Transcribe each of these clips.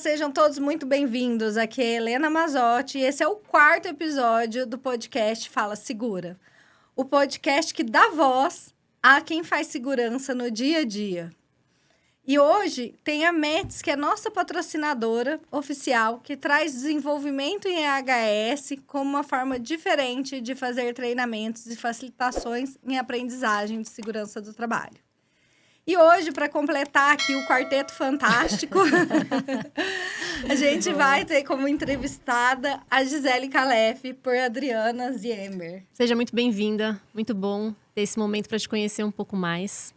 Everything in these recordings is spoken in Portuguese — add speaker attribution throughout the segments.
Speaker 1: sejam todos muito bem-vindos. Aqui é Helena Mazotti e esse é o 4º episódio do podcast Fala Segura. O podcast que dá voz a quem faz segurança no dia a dia. E hoje tem a METS, que é nossa patrocinadora oficial, que traz desenvolvimento em EHS como uma forma diferente de fazer treinamentos e facilitações em aprendizagem de segurança do trabalho. E hoje, para completar aqui o quarteto fantástico, a gente vai ter como entrevistada a Gisele Calef por Adriana Ziember.
Speaker 2: Seja muito bem-vinda, muito bom ter esse momento para te conhecer um pouco mais.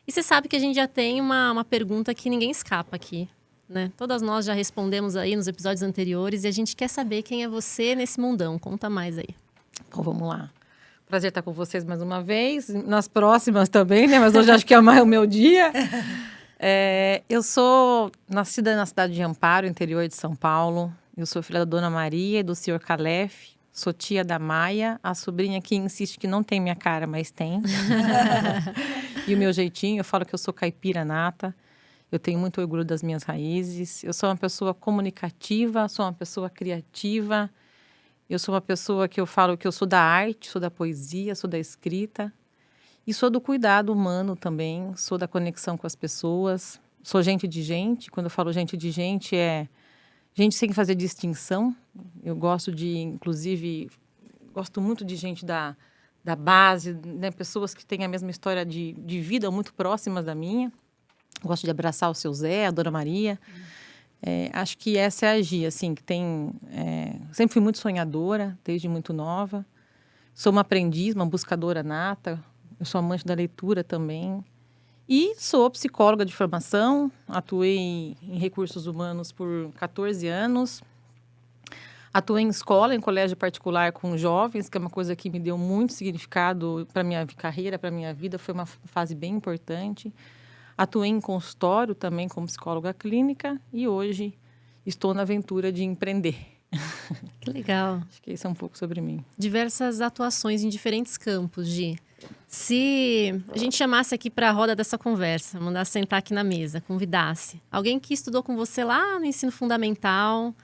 Speaker 2: E você sabe que a gente já tem uma pergunta que ninguém escapa aqui, né? Todas nós já respondemos aí nos episódios anteriores e a gente quer saber quem é você nesse mundão. Conta mais aí.
Speaker 3: Então, vamos lá. Prazer estar com vocês mais uma vez. Nas próximas também, né? Mas hoje acho que é mais o meu dia. Eu sou nascida na cidade de Amparo, interior de São Paulo. Eu sou filha da Dona Maria e do senhor Calef. Sou tia da Maia, a sobrinha que insiste que não tem minha cara, mas tem. E o meu jeitinho, eu falo que eu sou caipira nata. Eu tenho muito orgulho das minhas raízes. Eu sou uma pessoa comunicativa, sou uma pessoa criativa. Eu sou uma pessoa que eu falo que eu sou da arte, sou da poesia, sou da escrita. E sou do cuidado humano também, sou da conexão com as pessoas. Sou gente de gente. Quando eu falo gente de gente, é gente sem fazer distinção. Eu gosto de, inclusive, gosto muito de gente da base, né? Pessoas que têm a mesma história de vida muito próximas da minha. Gosto de abraçar o seu Zé, a Dona Maria. Acho que essa é a Gia, assim, que tem... sempre fui muito sonhadora, desde muito nova. Sou uma aprendiz, uma buscadora nata. Eu sou amante da leitura também. E sou psicóloga de formação. Atuei em recursos humanos por 14 anos. Atuei em escola, em colégio particular com jovens, que é uma coisa que me deu muito significado para a minha carreira, para a minha vida. Foi uma fase bem importante. Atuei em consultório também como psicóloga clínica e hoje estou na aventura de empreender.
Speaker 2: Que legal.
Speaker 3: Acho que isso é um pouco sobre mim.
Speaker 2: Diversas atuações em diferentes campos, Gi. Se a gente chamasse aqui para a roda dessa conversa, mandasse sentar aqui na mesa, convidasse alguém que estudou com você lá no ensino fundamental,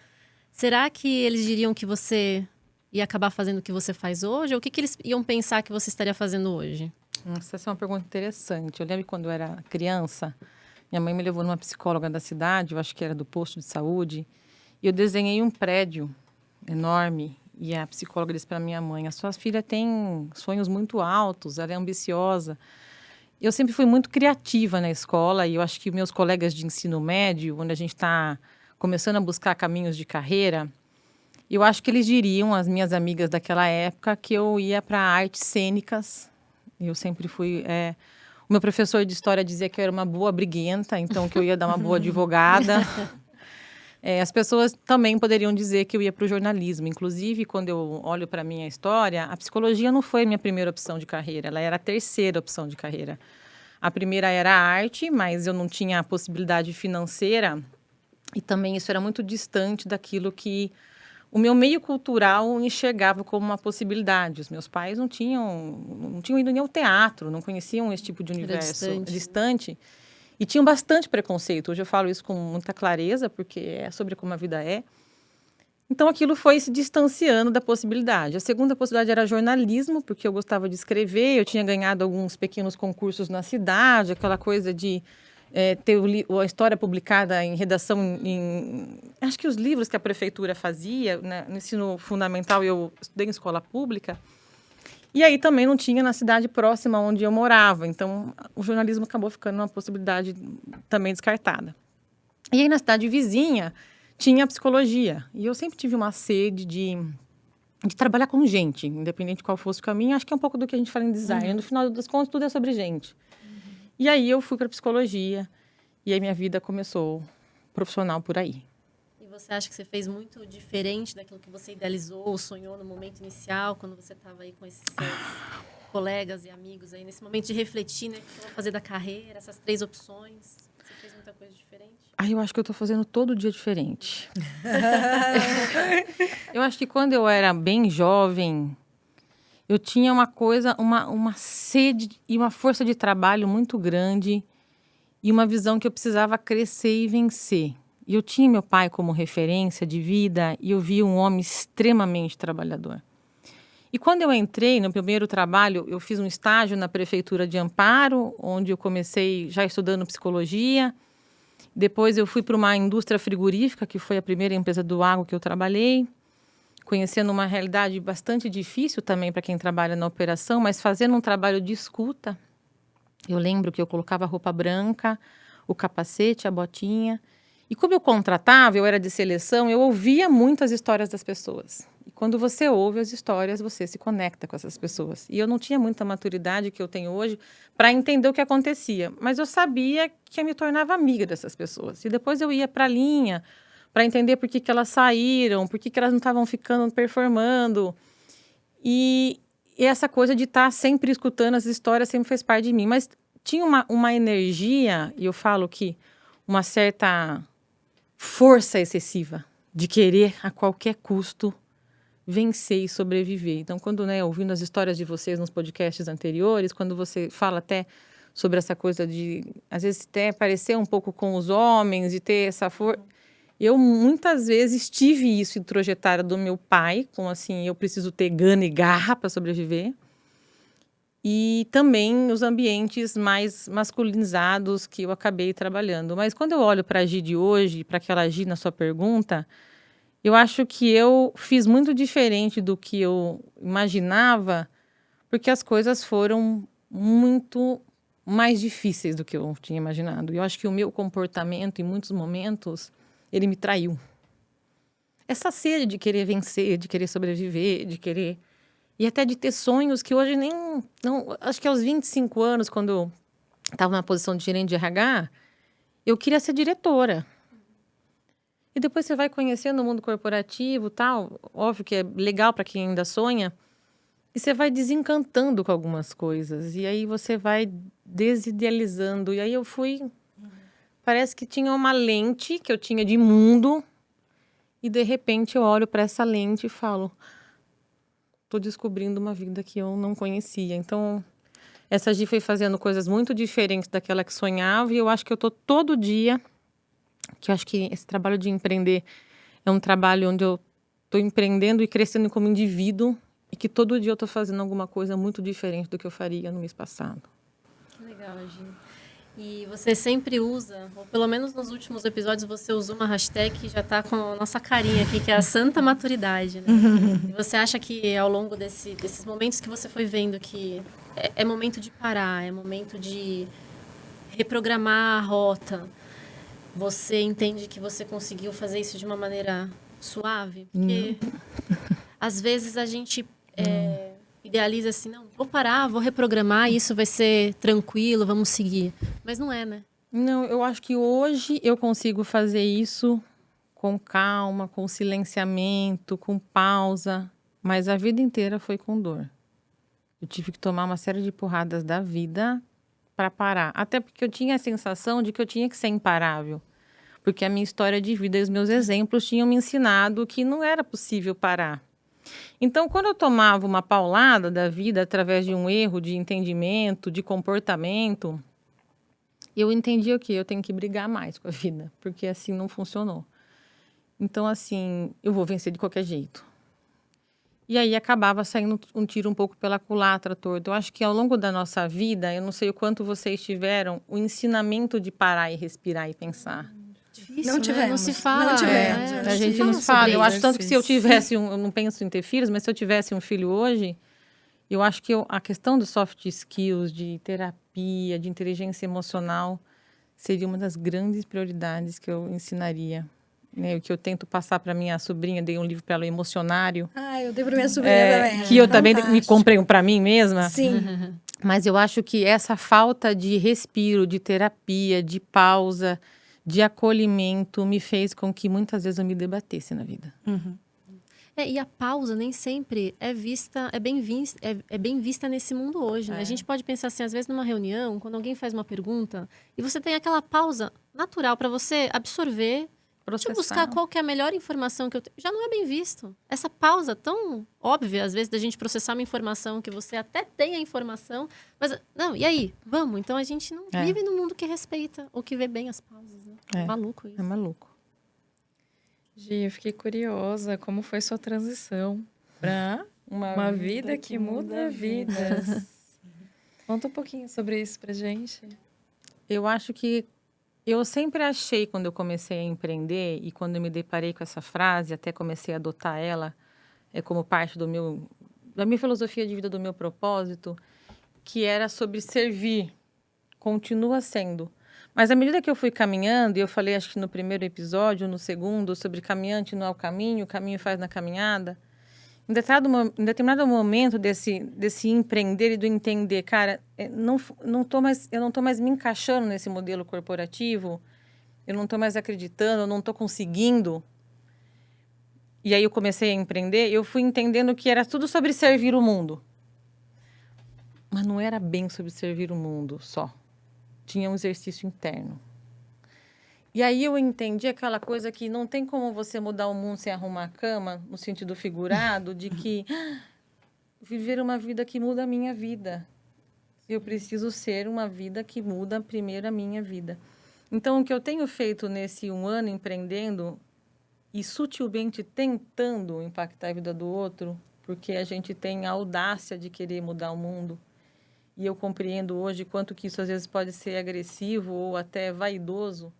Speaker 2: será que eles diriam que você ia acabar fazendo o que você faz hoje? Ou o que eles iam pensar que você estaria fazendo hoje?
Speaker 3: Nossa, essa é uma pergunta interessante. Eu lembro quando eu era criança, minha mãe me levou numa psicóloga da cidade, eu acho que era do posto de saúde, e eu desenhei um prédio enorme. E a psicóloga disse para minha mãe, a sua filha tem sonhos muito altos, ela é ambiciosa. Eu sempre fui muito criativa na escola e eu acho que meus colegas de ensino médio, onde a gente está começando a buscar caminhos de carreira, eu acho que eles diriam, as minhas amigas daquela época, que eu ia para artes cênicas. Eu sempre fui... O meu professor de história dizia que eu era uma boa briguenta, então que eu ia dar uma boa advogada. As pessoas também poderiam dizer que eu ia para o jornalismo. Inclusive, quando eu olho para a minha história, a psicologia não foi a minha primeira opção de carreira, ela era a terceira opção de carreira. A primeira era a arte, mas eu não tinha a possibilidade financeira e também isso era muito distante daquilo que o meu meio cultural enxergava como uma possibilidade. Os meus pais não tinham ido nem ao teatro, não conheciam esse tipo de universo.
Speaker 2: Era
Speaker 3: distante. E tinham bastante preconceito. Hoje eu falo isso com muita clareza, porque é sobre como a vida é. Então, aquilo foi se distanciando da possibilidade. A segunda possibilidade era jornalismo, porque eu gostava de escrever. Eu tinha ganhado alguns pequenos concursos na cidade, aquela coisa de ter a história publicada em redação. Acho que os livros que a prefeitura fazia, né, no ensino fundamental, eu estudei em escola pública. E aí também não tinha na cidade próxima onde eu morava. Então, o jornalismo acabou ficando uma possibilidade também descartada. E aí, na cidade vizinha, tinha a psicologia. E eu sempre tive uma sede de trabalhar com gente, independente de qual fosse o caminho. Acho que é um pouco do que a gente fala em design. No final das contas, tudo é sobre gente. E aí, eu fui para a psicologia. E aí, minha vida começou profissional por aí.
Speaker 2: Você acha que você fez muito diferente daquilo que você idealizou ou sonhou no momento inicial, quando você estava aí com esses seus colegas e amigos aí, nesse momento de refletir, né, o que você vai fazer da carreira, essas 3 opções? Você fez muita coisa diferente?
Speaker 3: Eu acho que eu estou fazendo todo dia diferente. Eu acho que quando eu era bem jovem, eu tinha uma coisa, uma sede e uma força de trabalho muito grande e uma visão que eu precisava crescer e vencer. E eu tinha meu pai como referência de vida e eu vi um homem extremamente trabalhador. E quando eu entrei no primeiro trabalho, eu fiz um estágio na prefeitura de Amparo, onde eu comecei já estudando psicologia. Depois eu fui para uma indústria frigorífica, que foi a primeira empresa do agro que eu trabalhei, conhecendo uma realidade bastante difícil também para quem trabalha na operação, mas fazendo um trabalho de escuta. Eu lembro que eu colocava a roupa branca, o capacete, a botinha. E como eu contratava, eu era de seleção, eu ouvia muitas histórias das pessoas. E quando você ouve as histórias, você se conecta com essas pessoas. E eu não tinha muita maturidade que eu tenho hoje para entender o que acontecia. Mas eu sabia que eu me tornava amiga dessas pessoas. E depois eu ia para a linha para entender por que elas saíram, por que elas não estavam ficando performando. E essa coisa de estar sempre escutando as histórias sempre fez parte de mim. Mas tinha uma energia, e eu falo que uma certa força excessiva de querer a qualquer custo vencer e sobreviver. Então, quando, ouvindo as histórias de vocês nos podcasts anteriores, quando você fala até sobre essa coisa de, às vezes, até parecer um pouco com os homens, de ter essa força. Eu, muitas vezes, tive isso introjetado do meu pai, como assim, eu preciso ter gana e garra para sobreviver. E também os ambientes mais masculinizados que eu acabei trabalhando. Mas quando eu olho para a Gi de hoje, para aquela Gi na sua pergunta, eu acho que eu fiz muito diferente do que eu imaginava, porque as coisas foram muito mais difíceis do que eu tinha imaginado. E eu acho que o meu comportamento, em muitos momentos, ele me traiu. Essa sede de querer vencer, de querer sobreviver, de querer... E até de ter sonhos que hoje nem... Não, acho que aos 25 anos, quando eu estava na posição de gerente de RH, eu queria ser diretora. E depois você vai conhecendo o mundo corporativo, tal, óbvio que é legal para quem ainda sonha, e você vai desencantando com algumas coisas, e aí você vai desidealizando. E aí eu fui... Parece que tinha uma lente que eu tinha de mundo, e de repente eu olho para essa lente e falo, estou descobrindo uma vida que eu não conhecia. Então, essa Gi foi fazendo coisas muito diferentes daquela que sonhava, e eu acho que eu estou todo dia... que eu acho que esse trabalho de empreender é um trabalho onde eu estou empreendendo e crescendo como indivíduo e que todo dia eu estou fazendo alguma coisa muito diferente do que eu faria no mês passado.
Speaker 2: Que legal, Gi. E você sempre usa, ou pelo menos nos últimos episódios você usou uma hashtag que já está com a nossa carinha aqui, que é a Santa Maturidade, né? E você acha que ao longo desses momentos que você foi vendo que é momento de parar, é momento de reprogramar a rota, você entende que você conseguiu fazer isso de uma maneira suave? Porque às vezes a gente idealiza assim, não, vou parar, vou reprogramar, isso vai ser tranquilo, vamos seguir. Mas não é, né?
Speaker 3: Não, eu acho que hoje eu consigo fazer isso com calma, com silenciamento, com pausa. Mas a vida inteira foi com dor. Eu tive que tomar uma série de porradas da vida para parar. Até porque eu tinha a sensação de que eu tinha que ser imparável. Porque a minha história de vida e os meus exemplos tinham me ensinado que não era possível parar. Então, quando eu tomava uma paulada da vida através de um erro de entendimento, de comportamento, eu entendia o quê? Eu tenho que brigar mais com a vida, porque assim não funcionou. Então, assim, eu vou vencer de qualquer jeito. E aí acabava saindo um tiro um pouco pela culatra torta. Eu acho que ao longo da nossa vida, eu não sei o quanto vocês tiveram o ensinamento de parar e respirar e pensar.
Speaker 2: Difícil,
Speaker 1: Não tivemos.
Speaker 2: Não se fala.
Speaker 1: Não tivemos.
Speaker 3: A gente não fala. Eu acho tanto que se eu tivesse eu não penso em ter filhos, mas se eu tivesse um filho hoje, eu acho que a questão dos soft skills, de terapia, de inteligência emocional, seria uma das grandes prioridades que eu ensinaria. Né? O que eu tento passar para minha sobrinha, dei um livro para ela, Emocionário.
Speaker 1: Ah, eu dei para minha sobrinha também.
Speaker 3: Que eu também me
Speaker 1: Fantástico.
Speaker 3: comprei um para mim mesma.
Speaker 1: Sim.
Speaker 3: Mas eu acho que essa falta de respiro, de terapia, de pausa, de acolhimento, me fez com que muitas vezes eu me debatesse na vida.
Speaker 2: E a pausa nem sempre é bem vista nesse mundo hoje, né? A gente pode pensar assim, às vezes numa reunião, quando alguém faz uma pergunta, e você tem aquela pausa natural para você absorver, de buscar qual que é a melhor informação que eu tenho. Já não é bem visto. Essa pausa tão óbvia, às vezes, da gente processar uma informação que você até tem a informação, mas, não, e aí? Vamos? Então, a gente não vive num mundo que respeita ou que vê bem as pausas, né? É maluco isso.
Speaker 3: É maluco.
Speaker 4: Gi, eu fiquei curiosa, como foi sua transição para uma vida que muda vidas? Conta um pouquinho sobre isso pra gente.
Speaker 3: Eu acho que eu sempre achei, quando eu comecei a empreender e quando eu me deparei com essa frase, até comecei a adotar ela como parte da minha filosofia de vida, do meu propósito, que era sobre servir. Continua sendo. Mas à medida que eu fui caminhando, e eu falei, acho que no primeiro episódio, no segundo, sobre caminhante não é o caminho faz na caminhada. Em determinado momento desse empreender e do entender, cara, eu não tô mais me encaixando nesse modelo corporativo, eu não estou mais acreditando, eu não estou conseguindo. E aí eu comecei a empreender, eu fui entendendo que era tudo sobre servir o mundo. Mas não era bem sobre servir o mundo só. Tinha um exercício interno. E aí eu entendi aquela coisa que não tem como você mudar o mundo sem arrumar a cama, no sentido figurado, de que viver uma vida que muda a minha vida. Eu preciso ser uma vida que muda primeiro a minha vida. Então, o que eu tenho feito nesse 1 ano empreendendo e sutilmente tentando impactar a vida do outro, porque a gente tem a audácia de querer mudar o mundo. E eu compreendo hoje quanto que isso às vezes pode ser agressivo ou até vaidoso.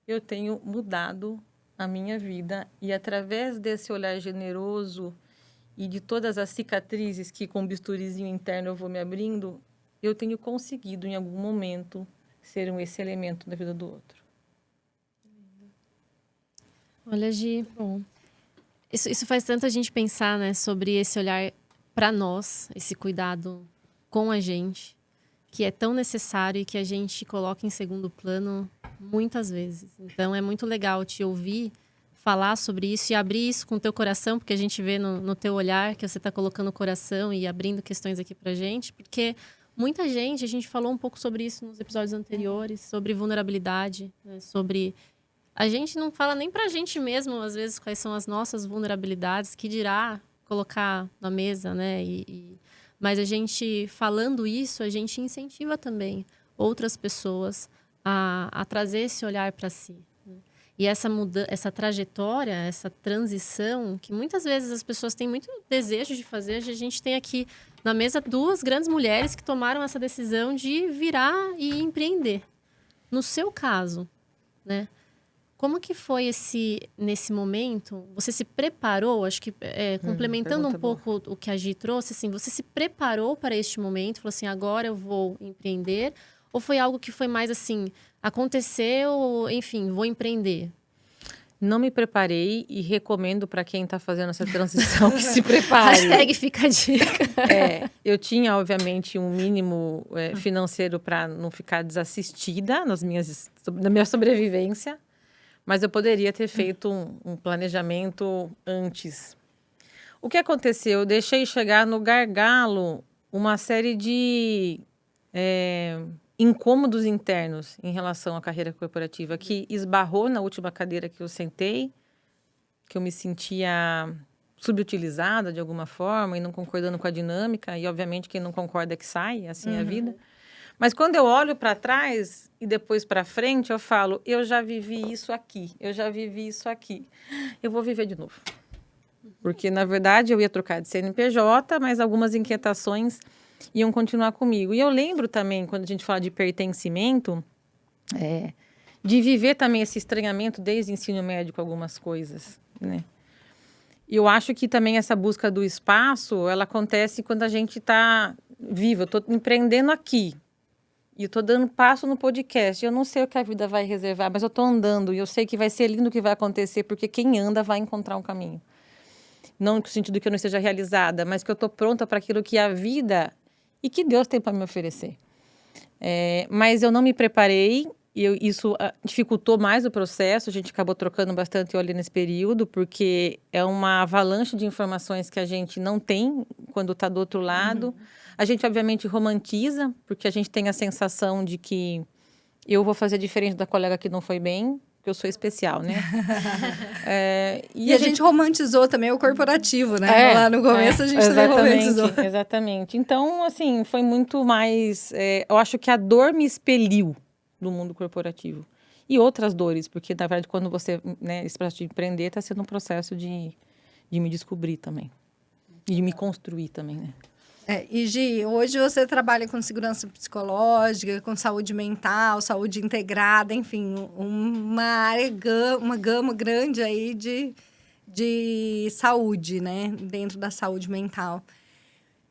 Speaker 3: Eu tenho mudado a minha vida e através desse olhar generoso e de todas as cicatrizes que com um bisturizinho interno eu vou me abrindo, eu tenho conseguido em algum momento ser esse elemento da vida do outro.
Speaker 2: Olha, Gi, bom, isso faz tanto a gente pensar, né, sobre esse olhar para nós, esse cuidado com a gente, que é tão necessário e que a gente coloca em segundo plano muitas vezes. Então, é muito legal te ouvir falar sobre isso e abrir isso com o teu coração, porque a gente vê no teu olhar que você está colocando o coração e abrindo questões aqui pra gente, porque muita gente, a gente falou um pouco sobre isso nos episódios anteriores, sobre vulnerabilidade, né, sobre... A gente não fala nem pra gente mesmo, às vezes, quais são as nossas vulnerabilidades, que dirá colocar na mesa, né? Mas a gente, falando isso, a gente incentiva também outras pessoas a trazer esse olhar para si. Né? E essa trajetória, essa transição, que muitas vezes as pessoas têm muito desejo de fazer, a gente tem aqui na mesa 2 grandes mulheres que tomaram essa decisão de virar e empreender. No seu caso, né? Como que foi nesse momento? Você se preparou? Acho que complementando um pouco o que a Gi trouxe, assim, você se preparou para este momento? Falou assim, agora eu vou empreender? Ou foi algo que foi mais assim, aconteceu, enfim, vou empreender?
Speaker 3: Não me preparei e recomendo para quem está fazendo essa transição que se prepare.
Speaker 2: Hashtag fica a dica.
Speaker 3: Eu tinha, obviamente, um mínimo financeiro para não ficar desassistida na minha sobrevivência. Mas eu poderia ter feito um planejamento antes. O que aconteceu? Eu deixei chegar no gargalo uma série de incômodos internos em relação à carreira corporativa, que esbarrou na última cadeira que eu sentei, que eu me sentia subutilizada de alguma forma e não concordando com a dinâmica. E, obviamente, quem não concorda é que sai, assim é a vida. Mas quando eu olho para trás e depois para frente, eu falo, eu já vivi isso aqui, eu já vivi isso aqui. Eu vou viver de novo. Porque, na verdade, eu ia trocar de CNPJ, mas algumas inquietações iam continuar comigo. E eu lembro também, quando a gente fala de pertencimento, de viver também esse estranhamento desde o ensino médio com algumas coisas, né? E eu acho que também essa busca do espaço, ela acontece quando a gente está vivo. Eu estou empreendendo aqui. E eu estou dando passo no podcast. Eu não sei o que a vida vai reservar, mas eu estou andando. E eu sei que vai ser lindo o que vai acontecer, porque quem anda vai encontrar um caminho. Não no sentido que eu não esteja realizada, mas que eu estou pronta para aquilo que a vida e que Deus tem para me oferecer. Mas eu não me preparei. E isso dificultou mais o processo. A gente acabou trocando bastante olho nesse período, porque é uma avalanche de informações que a gente não tem quando está do outro lado. A gente, obviamente, romantiza, porque a gente tem a sensação de que eu vou fazer diferente da colega que não foi bem, porque eu sou especial, né?
Speaker 1: E a gente romantizou também o corporativo, né? Lá no começo a gente também romantizou.
Speaker 3: Exatamente. Então, assim, foi muito mais... eu acho que a dor me expeliu do mundo corporativo. e outras dores, porque, na verdade, quando você, né, esse processo de empreender está sendo um processo de me descobrir também, e de me construir também, né?
Speaker 1: E Gi, hoje você trabalha com segurança psicológica, com saúde mental, saúde integrada, enfim, uma área, uma gama grande aí de saúde, né? Dentro da saúde mental.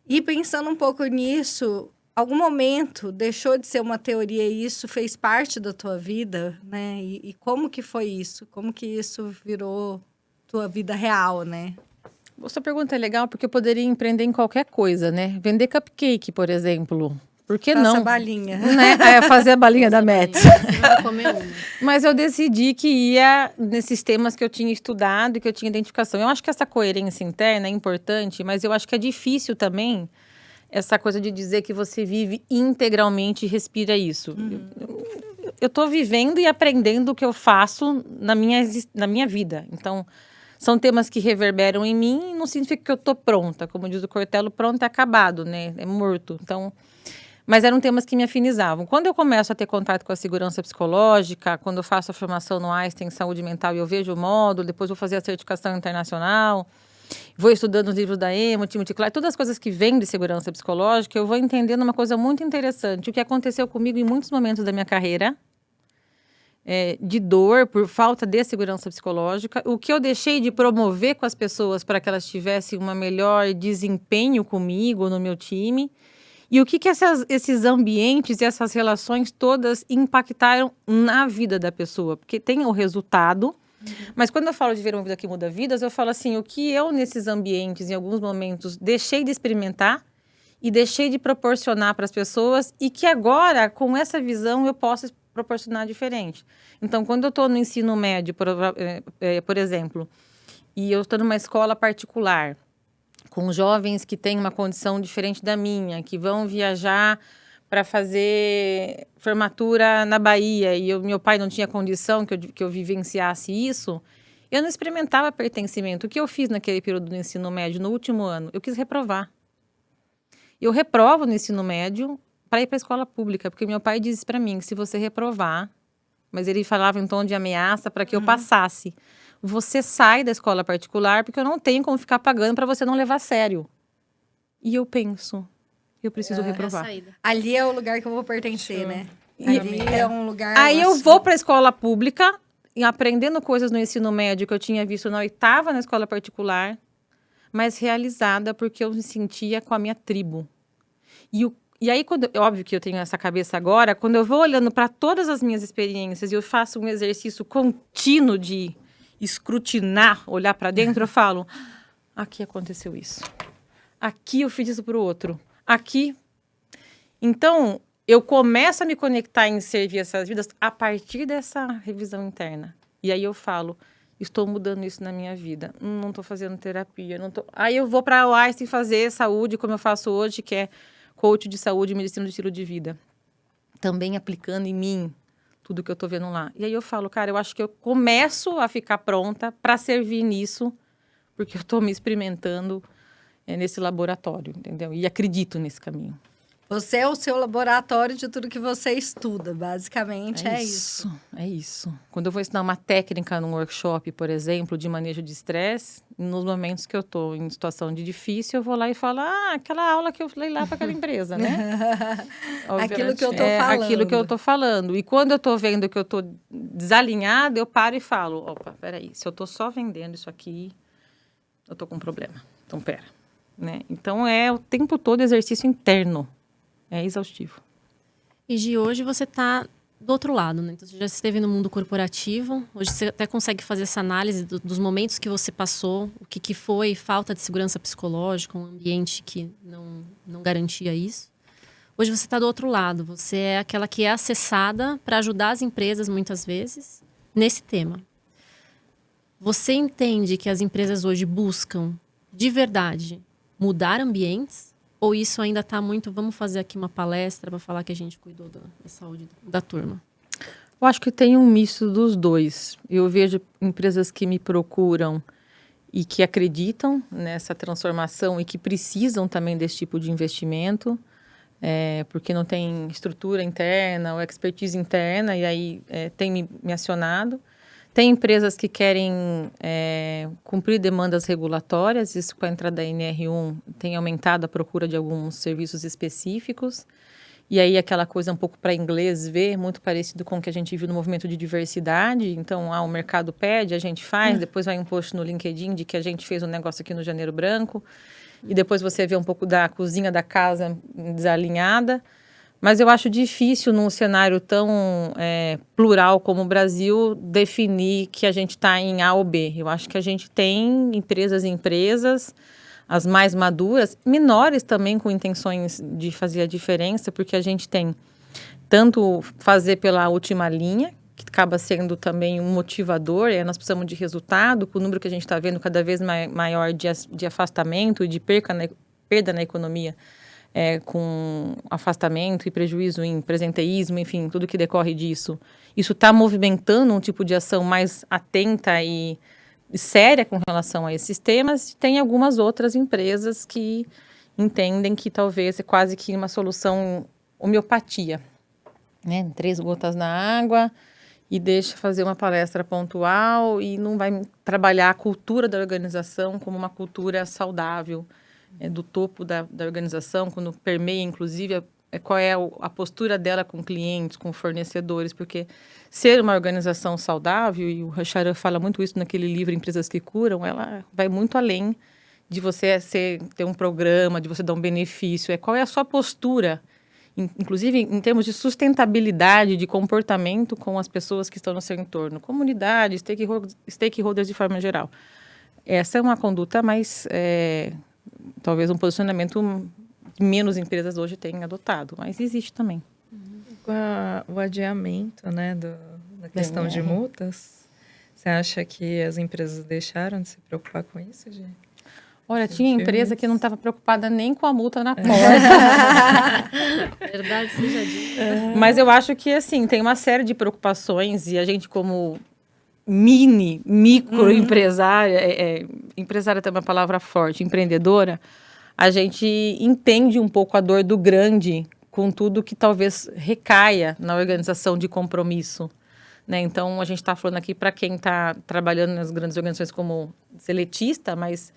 Speaker 1: E pensando um pouco nisso, algum momento deixou de ser uma teoria e isso fez parte da tua vida, né? E como que foi isso? Como que isso virou tua vida real, né?
Speaker 3: Essa pergunta é legal porque eu poderia empreender em qualquer coisa, né? Vender cupcake, por exemplo. Por que
Speaker 1: Faça
Speaker 3: não?
Speaker 1: a balinha.
Speaker 3: Né? Fazer a balinha da Met.
Speaker 2: Você vai comer uma.
Speaker 3: Mas eu decidi que ia nesses temas que eu tinha estudado e que eu tinha identificação. Eu acho que essa coerência interna é importante, mas eu acho que é difícil também essa coisa de dizer que você vive integralmente e respira isso. Eu estou vivendo e aprendendo o que eu faço na minha vida. Então, são temas que reverberam em mim e não significa que eu estou pronta. Como diz o Cortella, pronto é acabado, né? É morto. Então, mas eram temas que me afinizavam. Quando eu começo a ter contato com a segurança psicológica, quando eu faço a formação no Einstein em saúde mental e eu vejo o módulo, depois vou fazer a certificação internacional, vou estudando os livros da Emo, Timothy Clark, todas as coisas que vêm de segurança psicológica, eu vou entendendo uma coisa muito interessante. O que aconteceu comigo em muitos momentos da minha carreira, de dor, por falta de segurança psicológica, o que eu deixei de promover com as pessoas para que elas tivessem um melhor desempenho comigo, no meu time, e o que esses ambientes e essas relações todas impactaram na vida da pessoa, porque tem o resultado, mas quando eu falo de ver uma vida que muda vidas, eu falo assim, o que eu nesses ambientes, em alguns momentos, deixei de experimentar e deixei de proporcionar para as pessoas e que agora, com essa visão, eu posso proporcionar diferente. Então, quando eu estou no ensino médio, por exemplo, e eu estou numa escola particular, com jovens que têm uma condição diferente da minha, que vão viajar para fazer formatura na Bahia, e meu pai não tinha condição que eu vivenciasse isso, eu não experimentava pertencimento. O que eu fiz naquele período do ensino médio, no último ano? Eu quis reprovar. Eu reprovo no ensino médio para ir para a escola pública, porque meu pai disse para mim que se você reprovar, mas ele falava em tom de ameaça para que eu passasse, você sai da escola particular porque eu não tenho como ficar pagando para você não levar a sério. E eu penso, eu preciso reprovar.
Speaker 1: Ali é o lugar que eu vou pertencer, né?
Speaker 3: E
Speaker 1: Ali é um lugar...
Speaker 3: Aí eu vou para a escola pública, e aprendendo coisas no ensino médio que eu tinha visto na 8ª na escola particular, mas realizada porque eu me sentia com a minha tribo. E aí, óbvio que eu tenho essa cabeça agora, quando eu vou olhando para todas as minhas experiências e eu faço um exercício contínuo de escrutinar, olhar para dentro, eu falo, aqui aconteceu isso. Aqui eu fiz isso para o outro. Aqui. Então, eu começo a me conectar em servir essas vidas a partir dessa revisão interna. E aí eu falo, estou mudando isso na minha vida. Não estou fazendo terapia. Aí eu vou para o Einstein fazer saúde, como eu faço hoje, que é coach de saúde e medicina do estilo de vida. Também aplicando em mim tudo que eu estou vendo lá. E aí eu falo, cara, eu acho que eu começo a ficar pronta para servir nisso, porque eu estou me experimentando nesse laboratório, entendeu? E acredito nesse caminho.
Speaker 1: Você é o seu laboratório de tudo que você estuda, basicamente é isso.
Speaker 3: É isso. Quando eu vou ensinar uma técnica num workshop, por exemplo, de manejo de estresse, nos momentos que eu estou em situação de difícil, eu vou lá e falo, aquela aula que eu falei lá para aquela empresa, né?
Speaker 1: Aquilo que eu tô falando.
Speaker 3: Aquilo que eu tô falando. E quando eu tô vendo que eu tô desalinhada, eu paro e falo, opa, peraí, se eu tô só vendendo isso aqui, eu tô com um problema. Então, pera. Né? Então, é o tempo todo exercício interno. É exaustivo.
Speaker 2: E Gi, hoje você está do outro lado, né? Então, você já esteve no mundo corporativo. Hoje você até consegue fazer essa análise dos momentos que você passou, o que foi falta de segurança psicológica, um ambiente que não garantia isso. Hoje você está do outro lado. Você é aquela que é acessada para ajudar as empresas, muitas vezes, nesse tema. Você entende que as empresas hoje buscam, de verdade, mudar ambientes? Ou isso ainda está muito, vamos fazer aqui uma palestra para falar que a gente cuidou da saúde da turma?
Speaker 3: Eu acho que tem um misto dos dois. Eu vejo empresas que me procuram e que acreditam nessa transformação e que precisam também desse tipo de investimento. porque não tem estrutura interna ou expertise interna, e aí tem me acionado. Tem empresas que querem cumprir demandas regulatórias, isso com a entrada da NR1 tem aumentado a procura de alguns serviços específicos. E aí aquela coisa um pouco para inglês ver, muito parecido com o que a gente viu no movimento de diversidade. Então, o mercado pede, a gente faz, depois vai um post no LinkedIn de que a gente fez um negócio aqui no Janeiro Branco. E depois você vê um pouco da cozinha da casa desalinhada. Mas eu acho difícil, num cenário tão plural como o Brasil, definir que a gente está em A ou B. Eu acho que a gente tem empresas e empresas, as mais maduras, menores também, com intenções de fazer a diferença, porque a gente tem tanto fazer pela última linha, que acaba sendo também um motivador, nós precisamos de resultado, com o número que a gente está vendo cada vez maior de afastamento e de perda na economia, com afastamento e prejuízo em presenteísmo, enfim, tudo que decorre disso. Isso está movimentando um tipo de ação mais atenta e séria com relação a esses temas. Tem algumas outras empresas que entendem que talvez é quase que uma solução homeopatia, né? 3 gotas na água e deixa fazer uma palestra pontual e não vai trabalhar a cultura da organização como uma cultura saudável, do topo da organização, quando permeia, inclusive, qual é a postura dela com clientes, com fornecedores, porque ser uma organização saudável, e o Racharan fala muito isso naquele livro Empresas que Curam, ela vai muito além de você ter um programa, de você dar um benefício, qual é a sua postura, inclusive em termos de sustentabilidade, de comportamento com as pessoas que estão no seu entorno, comunidade, stakeholders de forma geral. Essa é uma conduta mais, talvez um posicionamento que menos empresas hoje têm adotado, mas existe também.
Speaker 4: O adiamento, né, da questão de multas, você acha que as empresas deixaram de se preocupar com isso, Gi?
Speaker 3: Olha, tinha empresa que não estava preocupada nem com a multa na porta.
Speaker 2: Verdade seja dita.
Speaker 3: Mas eu acho que, assim, tem uma série de preocupações e a gente, como microempresária, empresária tem uma palavra forte, empreendedora, a gente entende um pouco a dor do grande com tudo que talvez recaia na organização de compromisso, né? Então, a gente está falando aqui para quem está trabalhando nas grandes organizações como seletista, mas,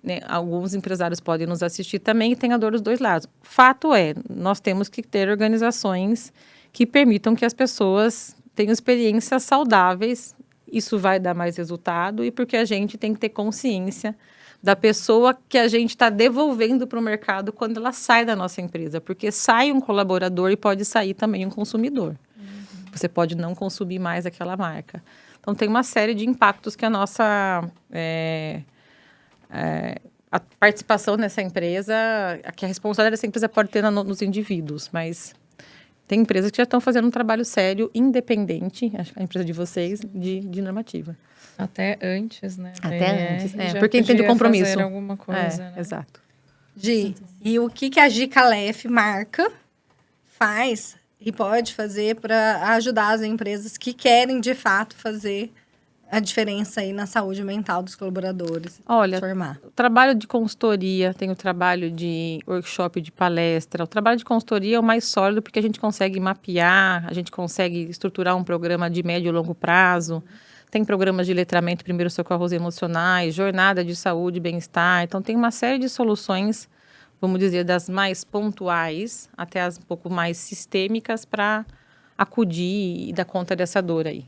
Speaker 3: né, alguns empresários podem nos assistir também e tem a dor dos dois lados. Fato é, nós temos que ter organizações que permitam que as pessoas tenham experiências saudáveis. Isso vai dar mais resultado e porque a gente tem que ter consciência da pessoa que a gente está devolvendo para o mercado quando ela sai da nossa empresa. Porque sai um colaborador e pode sair também um consumidor. Você pode não consumir mais aquela marca. Então, tem uma série de impactos que a nossa a participação nessa empresa, que a responsabilidade dessa empresa pode ter nos indivíduos, mas tem empresas que já estão fazendo um trabalho sério, independente, acho que a empresa de vocês, de normativa.
Speaker 4: Até antes, né?
Speaker 3: Até antes, porque entende o compromisso.
Speaker 4: Fazer alguma coisa, né?
Speaker 3: Exato.
Speaker 1: Gi, e o que a Gicalef marca faz e pode fazer para ajudar as empresas que querem, de fato, fazer a diferença aí na saúde mental dos colaboradores?
Speaker 3: Olha,
Speaker 1: formar.
Speaker 3: O trabalho de consultoria, tem o trabalho de workshop, de palestra. O trabalho de consultoria é o mais sólido porque a gente consegue mapear, a gente consegue estruturar um programa de médio e longo prazo. Tem programas de letramento, primeiros socorros emocionais, jornada de saúde e bem-estar. Então, tem uma série de soluções, vamos dizer, das mais pontuais até as um pouco mais sistêmicas para acudir e dar conta dessa dor aí.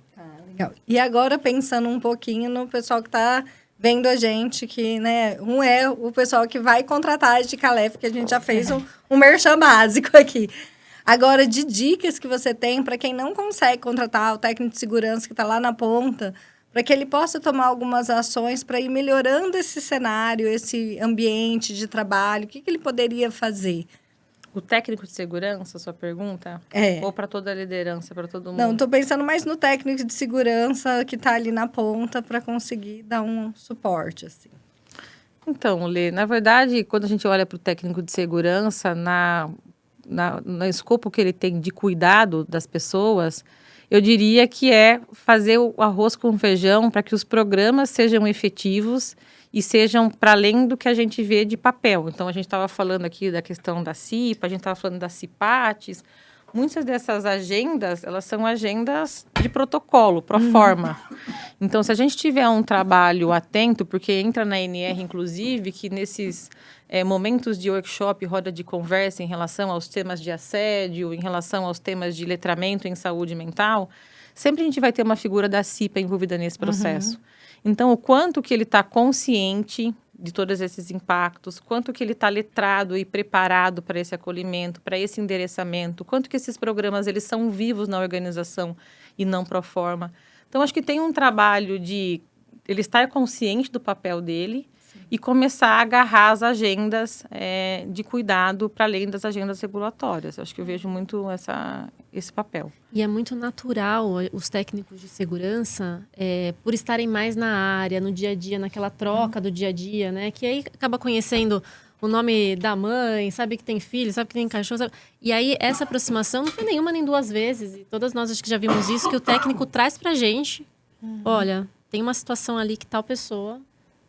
Speaker 1: Legal. E agora, pensando um pouquinho no pessoal que está vendo a gente, que, né, é o pessoal que vai contratar a Gicalef, que a gente já fez um merchan básico aqui. Agora, de dicas que você tem para quem não consegue contratar o técnico de segurança que está lá na ponta, para que ele possa tomar algumas ações para ir melhorando esse cenário, esse ambiente de trabalho, o que ele poderia fazer?
Speaker 3: O técnico de segurança, sua pergunta? Ou para toda a liderança, para todo mundo?
Speaker 1: Não, estou pensando mais no técnico de segurança que está ali na ponta para conseguir dar um suporte, assim.
Speaker 3: Então, Lê, na verdade, quando a gente olha para o técnico de segurança, no escopo que ele tem de cuidado das pessoas, eu diria que é fazer o arroz com feijão para que os programas sejam efetivos e sejam para além do que a gente vê de papel. Então, a gente estava falando aqui da questão da CIPA, a gente estava falando das CIPATES. Muitas dessas agendas, elas são agendas de protocolo, pro forma. Então, se a gente tiver um trabalho atento, porque entra na NR, inclusive, que nesses momentos de workshop, roda de conversa em relação aos temas de assédio, em relação aos temas de letramento em saúde mental, sempre a gente vai ter uma figura da CIPA envolvida nesse processo. Então, o quanto que ele está consciente de todos esses impactos, quanto que ele está letrado e preparado para esse acolhimento, para esse endereçamento, quanto que esses programas eles são vivos na organização e não pro forma. Então, acho que tem um trabalho de ele estar consciente do papel dele e começar a agarrar as agendas de cuidado para além das agendas regulatórias. Acho que eu vejo muito esse papel.
Speaker 2: E é muito natural os técnicos de segurança, por estarem mais na área, no dia a dia, naquela troca do dia a dia, né? Que aí acaba conhecendo o nome da mãe, sabe que tem filho, sabe que tem cachorro. Sabe? E aí essa aproximação não foi nenhuma nem duas vezes. E todas nós acho que já vimos isso, que o técnico traz pra gente. Olha, tem uma situação ali que tal pessoa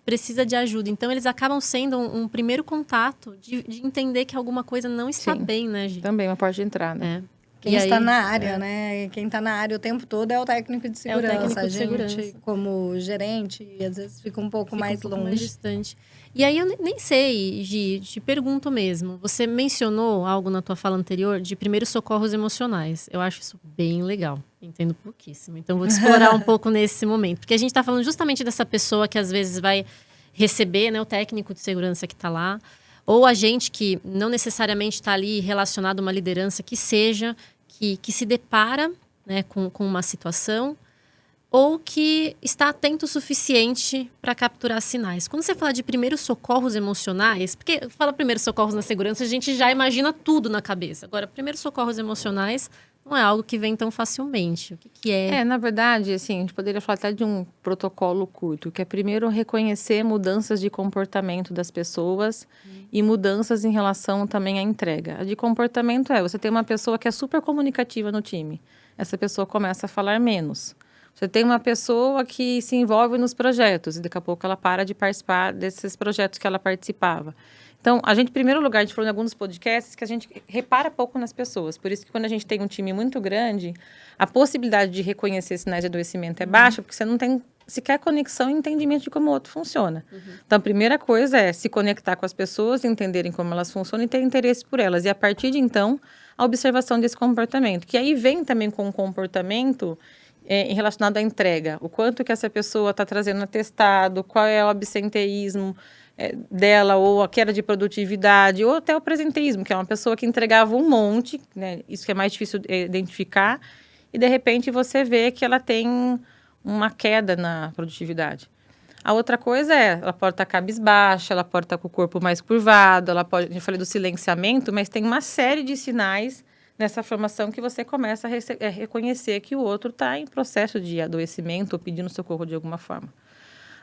Speaker 2: precisa de ajuda. Então, eles acabam sendo um primeiro contato de entender que alguma coisa não está bem, né, Gi?
Speaker 3: Também uma porta de entrada.
Speaker 1: Quem está na área, né? Quem está na área o tempo todo é o técnico de segurança.
Speaker 2: É o técnico de
Speaker 1: segurança.
Speaker 2: segurança.
Speaker 1: Como gerente, às vezes fica um pouco mais longe.
Speaker 2: Mais distante. E aí, eu nem sei, Gi, te pergunto mesmo. Você mencionou algo na tua fala anterior de primeiros socorros emocionais. Eu acho isso bem legal. Entendo pouquíssimo. Então, vou te explorar um pouco nesse momento. Porque a gente está falando justamente dessa pessoa que, às vezes, vai receber, né, o técnico de segurança que está lá. Ou a gente que não necessariamente está ali relacionado a uma liderança que seja, que se depara, né, com uma situação, ou que está atento o suficiente para capturar sinais. Quando você fala de primeiros socorros emocionais, porque fala primeiros socorros na segurança, a gente já imagina tudo na cabeça. Agora, primeiros socorros emocionais não é algo que vem tão facilmente. O que é?
Speaker 3: Na verdade, assim, a gente poderia falar até de um protocolo curto, que é primeiro reconhecer mudanças de comportamento das pessoas e mudanças em relação também à entrega. A de comportamento você tem uma pessoa que é super comunicativa no time. Essa pessoa começa a falar menos. Você tem uma pessoa que se envolve nos projetos e daqui a pouco ela para de participar desses projetos que ela participava. Então, a gente, em primeiro lugar, a gente falou em alguns podcasts que a gente repara pouco nas pessoas. Por isso que quando a gente tem um time muito grande, a possibilidade de reconhecer sinais de adoecimento é baixa, porque você não tem sequer conexão e entendimento de como o outro funciona. Então, a primeira coisa é se conectar com as pessoas, entenderem como elas funcionam e ter interesse por elas. E, a partir de então, a observação desse comportamento. Que aí vem também com o comportamento relacionado à entrega. O quanto que essa pessoa está trazendo atestado, qual é o absenteísmo dela, ou a queda de produtividade, ou até o presenteísmo, que é uma pessoa que entregava um monte, né? Isso que é mais difícil identificar, e de repente você vê que ela tem uma queda na produtividade. A outra coisa ela pode estar cabisbaixa, ela pode estar com o corpo mais curvado, ela pode, eu falei do silenciamento, mas tem uma série de sinais nessa formação que você começa a reconhecer que o outro está em processo de adoecimento ou pedindo socorro de alguma forma.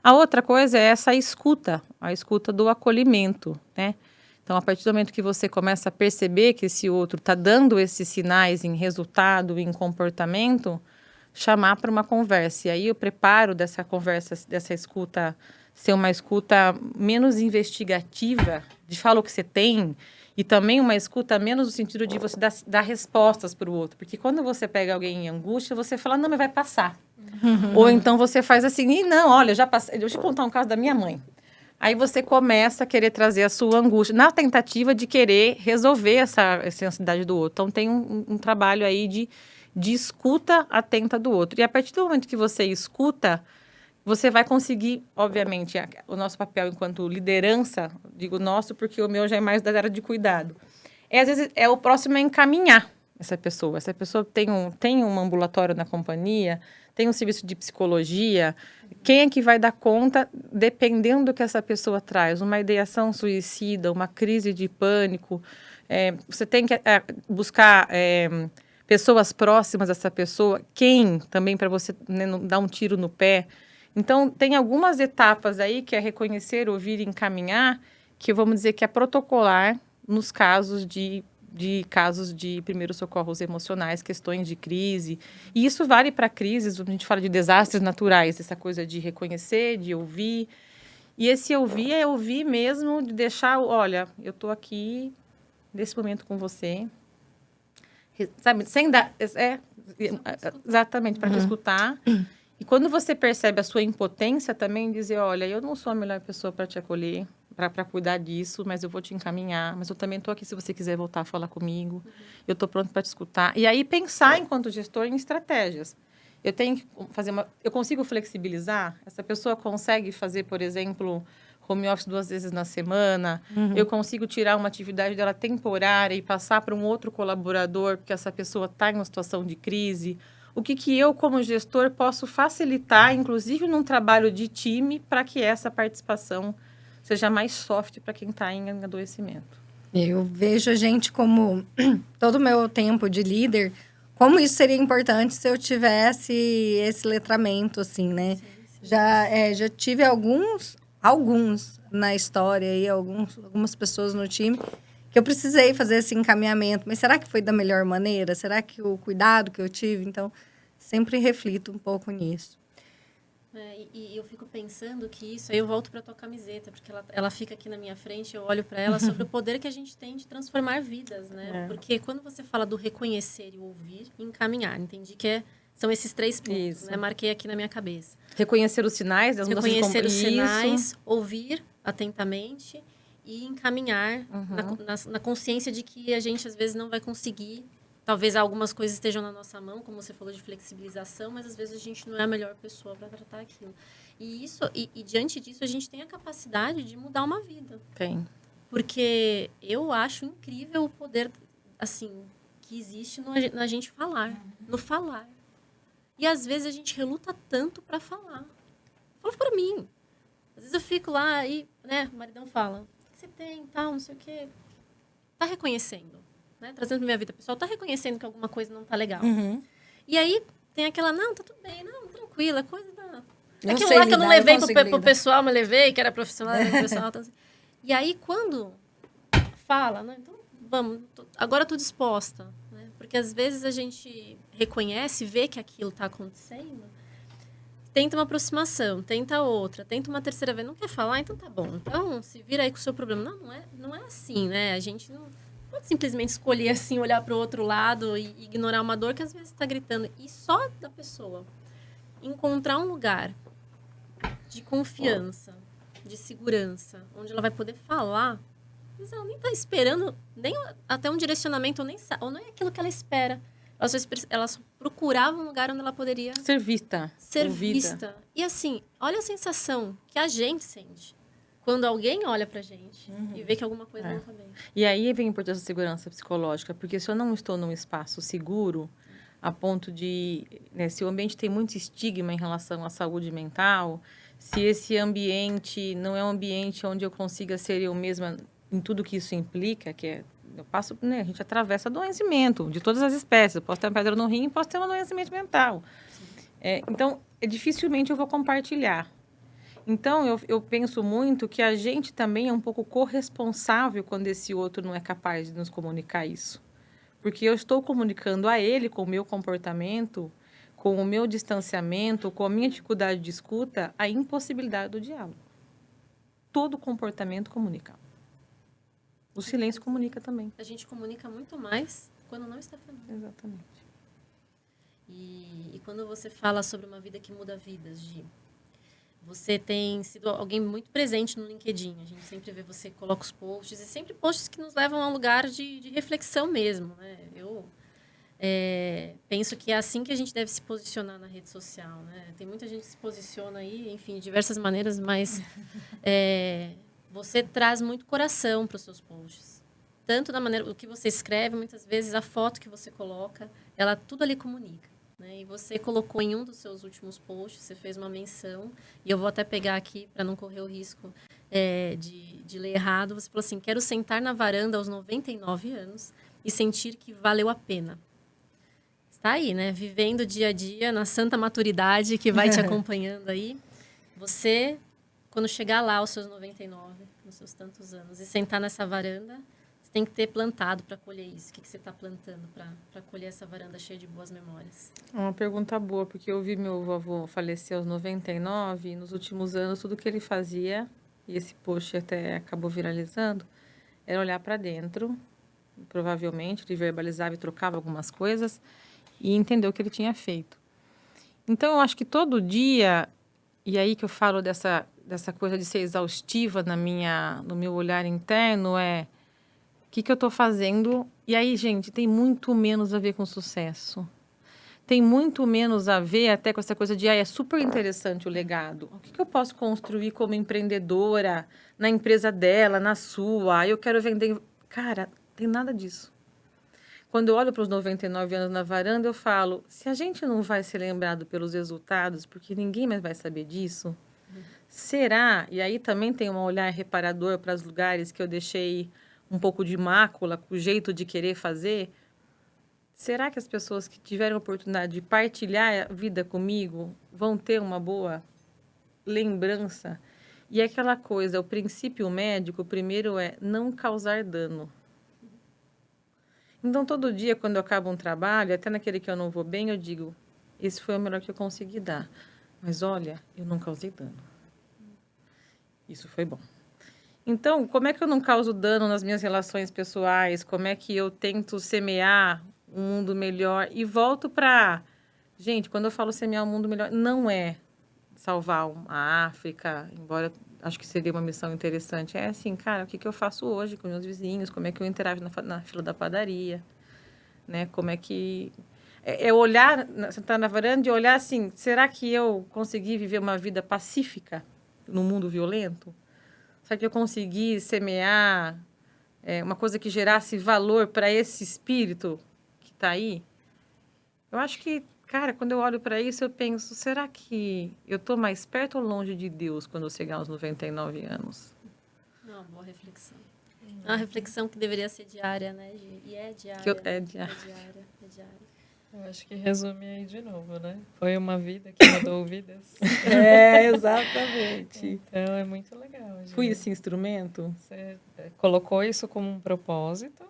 Speaker 3: A outra coisa é essa escuta, a escuta do acolhimento, né? Então, a partir do momento que você começa a perceber que esse outro está dando esses sinais em resultado, em comportamento, chamar para uma conversa. E aí, o preparo dessa conversa, dessa escuta, ser uma escuta menos investigativa, de falar o que você tem, e também uma escuta menos no sentido de você dar respostas para o outro. Porque quando você pega alguém em angústia, você fala, não, mas vai passar. Ou então você faz assim, e não, olha, já passei. Deixa eu contar um caso da minha mãe. Aí você começa a querer trazer a sua angústia, na tentativa de querer resolver essa ansiedade do outro. Então, tem um trabalho aí de escuta atenta do outro. E a partir do momento que você escuta, você vai conseguir, obviamente, o nosso papel enquanto liderança, digo nosso porque o meu já é mais da área de cuidado. Às vezes, o próximo é encaminhar essa pessoa. Essa pessoa tem um ambulatório na companhia, tem um serviço de psicologia. Quem é que vai dar conta, dependendo do que essa pessoa traz? Uma ideação suicida, uma crise de pânico. Você tem que buscar pessoas próximas dessa pessoa. Quem também, para você não dar um tiro no pé. Então, tem algumas etapas aí que é reconhecer, ouvir e encaminhar, que vamos dizer que é protocolar nos casos de de casos de primeiros socorros emocionais, questões de crise. E isso vale para crises, a gente fala de desastres naturais, essa coisa de reconhecer, de ouvir. E esse ouvir é ouvir mesmo, de deixar, olha, eu estou aqui nesse momento com você, sabe, sem dar... exatamente, para te escutar. E quando você percebe a sua impotência também, dizer, olha, eu não sou a melhor pessoa para te acolher, para cuidar disso, mas eu vou te encaminhar, mas eu também estou aqui se você quiser voltar a falar comigo, eu estou pronto para te escutar. E aí pensar, enquanto gestor, em estratégias. Eu tenho que fazer eu consigo flexibilizar? Essa pessoa consegue fazer, por exemplo, home office 2 vezes na semana? Eu consigo tirar uma atividade dela temporária e passar para um outro colaborador, porque essa pessoa está em uma situação de crise? O que eu, como gestor, posso facilitar, inclusive num trabalho de time, para que essa participação seja mais soft para quem está em adoecimento?
Speaker 1: Eu vejo a gente como todo o meu tempo de líder, como isso seria importante se eu tivesse esse letramento, assim, né? Sim. Já tive alguns na história aí, algumas pessoas no time que eu precisei fazer esse encaminhamento. Mas será que foi da melhor maneira? Será que o cuidado que eu tive? Então, sempre reflito um pouco nisso.
Speaker 2: E eu fico pensando que isso... Aí eu volto para a tua camiseta, porque ela fica aqui na minha frente, eu olho para ela sobre o poder que a gente tem de transformar vidas, né? Porque quando você fala do reconhecer e ouvir e encaminhar, entendi que são esses 3 pontos, né? Marquei aqui na minha cabeça.
Speaker 3: Reconhecer os sinais das mudanças de
Speaker 2: Reconhecer os sinais, ouvir atentamente e encaminhar na consciência de que a gente, às vezes, não vai conseguir. Talvez algumas coisas estejam na nossa mão, como você falou de flexibilização, mas, às vezes, a gente não é a melhor pessoa para tratar aquilo. E diante disso, a gente tem a capacidade de mudar uma vida.
Speaker 3: Tem.
Speaker 2: Porque eu acho incrível o poder, assim, que existe na gente falar, no falar. E, às vezes, a gente reluta tanto para falar. Fala por mim. Às vezes eu fico lá e, né, o maridão fala, o que você tem, tal, não sei o quê. Tá reconhecendo, né? Trazendo pra minha vida pessoal, tá reconhecendo que alguma coisa não tá legal. E aí, tem aquela, não, tá tudo bem, não, tranquila, coisa da... Aquilo lá que eu não levei pro pessoal, mas levei, que era profissional, pessoal. Então, assim. E aí, quando fala, né, então, vamos, agora eu tô disposta, né? Porque, às vezes, a gente reconhece, vê que aquilo tá acontecendo, tenta uma aproximação, tenta outra, tenta uma terceira vez. Não quer falar? Então tá bom. Então, se vira aí com o seu problema. Não é assim, né? A gente não pode simplesmente escolher assim, olhar para o outro lado e ignorar uma dor que às vezes está gritando. E só da pessoa encontrar um lugar de confiança, de segurança, onde ela vai poder falar, mas ela nem está esperando nem até um direcionamento, ou não é aquilo que ela espera. Ela só procurava um lugar onde ela poderia...
Speaker 3: Ser vista.
Speaker 2: E assim, olha a sensação que a gente sente quando alguém olha pra gente e vê que alguma coisa não tá bem.
Speaker 3: E aí vem a importância da segurança psicológica, porque se eu não estou num espaço seguro, a ponto de... Né, se o ambiente tem muito estigma em relação à saúde mental, se esse ambiente não é um ambiente onde eu consiga ser eu mesma em tudo que isso implica, que é... Eu passo, né, a gente atravessa adoecimento de todas as espécies. Eu posso ter uma pedra no rim, posso ter um adoecimento mental. Então, dificilmente eu vou compartilhar. Então, eu penso muito que a gente também é um pouco corresponsável quando esse outro não é capaz de nos comunicar isso. Porque eu estou comunicando a ele com o meu comportamento, com o meu distanciamento, com a minha dificuldade de escuta, a impossibilidade do diálogo. Todo comportamento comunica. O silêncio comunica também.
Speaker 2: A gente comunica muito mais quando não está falando.
Speaker 3: Exatamente.
Speaker 2: E quando você fala sobre uma vida que muda vidas, Gi, você tem sido alguém muito presente no LinkedIn. A gente sempre vê você coloca os posts, e sempre posts que nos levam a um lugar de reflexão mesmo, né? Eu penso que é assim que a gente deve se posicionar na rede social, né? Tem muita gente que se posiciona aí, enfim, de diversas maneiras, mas... Você traz muito coração para os seus posts. Tanto da maneira, o que você escreve, muitas vezes a foto que você coloca, ela tudo ali comunica. Né? E você colocou em um dos seus últimos posts, você fez uma menção, e eu vou até pegar aqui para não correr o risco de ler errado. Você falou assim, quero sentar na varanda aos 99 anos e sentir que valeu a pena. Está aí, né? Vivendo dia a dia, na santa maturidade que vai te acompanhando aí. Você... Quando chegar lá aos seus 99, nos seus tantos anos, e sentar nessa varanda, Você tem que ter plantado para colher isso. O que você está plantando para colher essa varanda cheia de boas memórias?
Speaker 3: É uma pergunta boa, porque eu vi meu avô falecer aos 99 e nos últimos anos tudo que ele fazia, e esse post até acabou viralizando, era olhar para dentro, provavelmente, ele verbalizava e trocava algumas coisas e entender o que ele tinha feito. Então, eu acho que todo dia, e aí que eu falo dessa coisa de ser exaustiva no meu olhar interno, o que eu estou fazendo? E aí, gente, tem muito menos a ver com sucesso. Tem muito menos a ver até com essa coisa de, é super interessante o legado. O que eu posso construir como empreendedora na empresa dela, na sua? Eu quero vender... Cara, tem nada disso. Quando eu olho para os 99 anos na varanda, eu falo, se a gente não vai ser lembrado pelos resultados, porque ninguém mais vai saber disso, será? E aí também tem um olhar reparador para os lugares que eu deixei um pouco de mácula, com o jeito de querer fazer. Será que as pessoas que tiveram a oportunidade de partilhar a vida comigo vão ter uma boa lembrança? E aquela coisa, o princípio médico, primeiro é não causar dano. Então, todo dia, quando eu acabo um trabalho, até naquele que eu não vou bem, eu digo, esse foi o melhor que eu consegui dar. Mas, olha, eu não causei dano. Isso foi bom. Então, como é que eu não causo dano nas minhas relações pessoais? Como é que eu tento semear um mundo melhor? E volto para... Gente, quando eu falo semear um mundo melhor, não é salvar a África, embora acho que seria uma missão interessante. É assim, cara, o que eu faço hoje com meus vizinhos? Como é que eu interajo na fila da padaria? Né? Como é que... É olhar, sentar na varanda e olhar assim, será que eu consegui viver uma vida pacífica no mundo violento? Será que eu consegui semear uma coisa que gerasse valor para esse espírito que está aí? Eu acho que, cara, quando eu olho para isso, eu penso, será que eu estou mais perto ou longe de Deus quando eu chegar aos 99 anos?
Speaker 2: Uma boa reflexão. É uma reflexão que deveria ser diária, né, Gi? E é diária.
Speaker 3: É diária.
Speaker 2: É diária.
Speaker 4: Eu acho que resume aí de novo, né? Foi uma vida que mudou vidas.
Speaker 3: Exatamente.
Speaker 4: Então, é muito legal. Gente.
Speaker 3: Fui esse instrumento?
Speaker 4: Você colocou isso como um propósito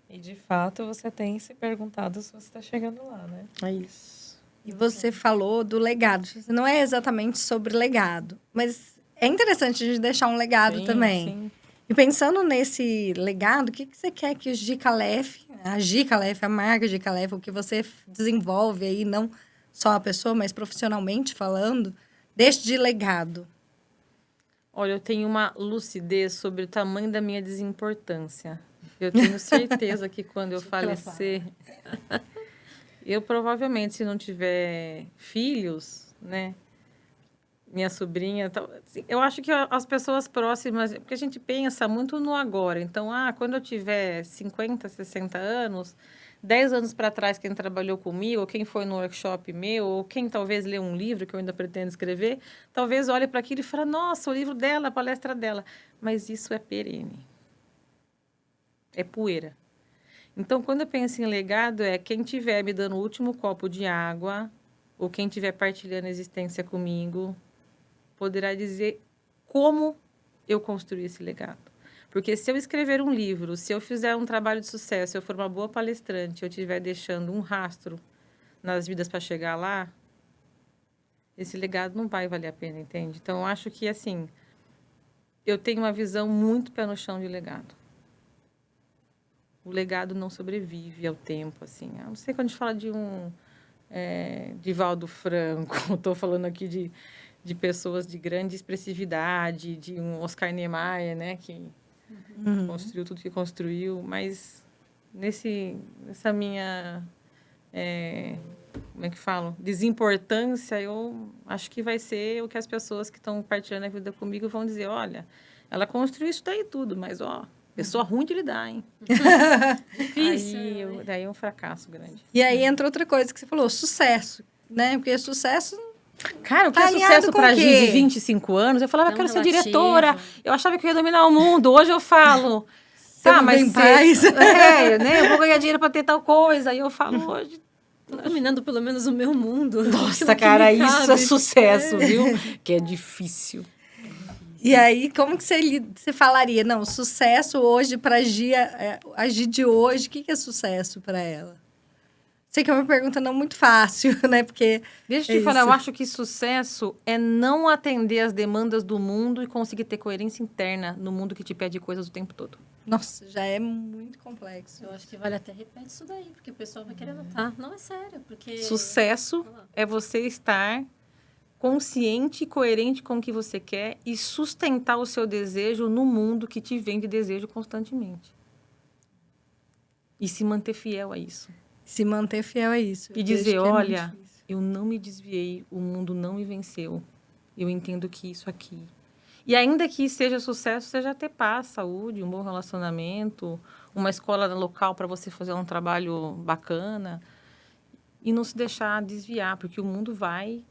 Speaker 4: e, de fato, você tem se perguntado se você está chegando lá, né?
Speaker 3: É isso.
Speaker 1: E você falou do legado. Não é exatamente sobre legado, mas é interessante a gente deixar um legado também.
Speaker 3: Sim.
Speaker 1: E pensando nesse legado, o que você quer que os Gicalef, a marca Gicalef, o que você desenvolve aí, não só a pessoa, mas profissionalmente falando, deixe de legado?
Speaker 3: Olha, eu tenho uma lucidez sobre o tamanho da minha desimportância. Eu tenho certeza que quando eu falecer, eu provavelmente, se não tiver filhos, né? Minha sobrinha, assim, eu acho que as pessoas próximas, porque a gente pensa muito no agora. Então, quando eu tiver 50, 60 anos, 10 anos para trás, quem trabalhou comigo, ou quem foi no workshop meu, ou quem talvez lê um livro que eu ainda pretendo escrever, talvez olhe para aquilo e fale, nossa, o livro dela, a palestra dela. Mas isso é perene. É poeira. Então, quando eu penso em legado, é quem estiver me dando o último copo de água, ou quem estiver partilhando a existência comigo, poderá dizer como eu construí esse legado. Porque se eu escrever um livro, se eu fizer um trabalho de sucesso, se eu for uma boa palestrante, eu estiver deixando um rastro nas vidas para chegar lá, esse legado não vai valer a pena, entende? Então, eu acho que, assim, eu tenho uma visão muito pé no chão de legado. O legado não sobrevive ao tempo, assim. Eu não sei quando a gente fala de Divaldo Franco, estou falando aqui de pessoas de grande expressividade, de um Oscar Niemeyer, né, que construiu tudo que construiu, mas nessa minha, como é que falo, desimportância, eu acho que vai ser o que as pessoas que estão partilhando a vida comigo vão dizer, olha, ela construiu isso daí tudo, mas, pessoa ruim de lidar, hein?
Speaker 2: Difícil.
Speaker 3: Daí é um fracasso grande.
Speaker 1: E aí entra outra coisa que você falou, sucesso, né? Porque sucesso...
Speaker 3: Cara, o que é sucesso pra Gi de 25 anos? Eu falava, eu quero ser diretora. Eu achava que eu ia dominar o mundo. Hoje eu falo, mas
Speaker 1: paz.
Speaker 3: né? Eu vou ganhar dinheiro pra ter tal coisa. Aí eu falo, hoje...
Speaker 2: Dominando pelo menos o meu mundo.
Speaker 3: Nossa, cara, isso é sucesso, viu? Que é difícil.
Speaker 1: E aí, como que você falaria? Não, sucesso hoje para a Gi de hoje, o que é sucesso para ela? Sei que é uma pergunta não muito fácil, né? Porque
Speaker 3: Deixa eu te falar, eu acho que sucesso é não atender as demandas do mundo e conseguir ter coerência interna no mundo que te pede coisas o tempo todo.
Speaker 1: Nossa, já é muito complexo.
Speaker 2: Eu acho que vale até repetir isso daí, porque o pessoal vai querer anotar. Não, é sério, porque...
Speaker 3: Sucesso é você estar consciente e coerente com o que você quer e sustentar o seu desejo no mundo que te vende desejo constantemente. E se manter fiel a isso.
Speaker 1: Se manter fiel a isso.
Speaker 3: E dizer, olha, eu não me desviei, o mundo não me venceu. Eu entendo que isso aqui. E ainda que seja sucesso, seja ter paz, saúde, um bom relacionamento, uma escola local para você fazer um trabalho bacana. E não se deixar desviar, porque o mundo vai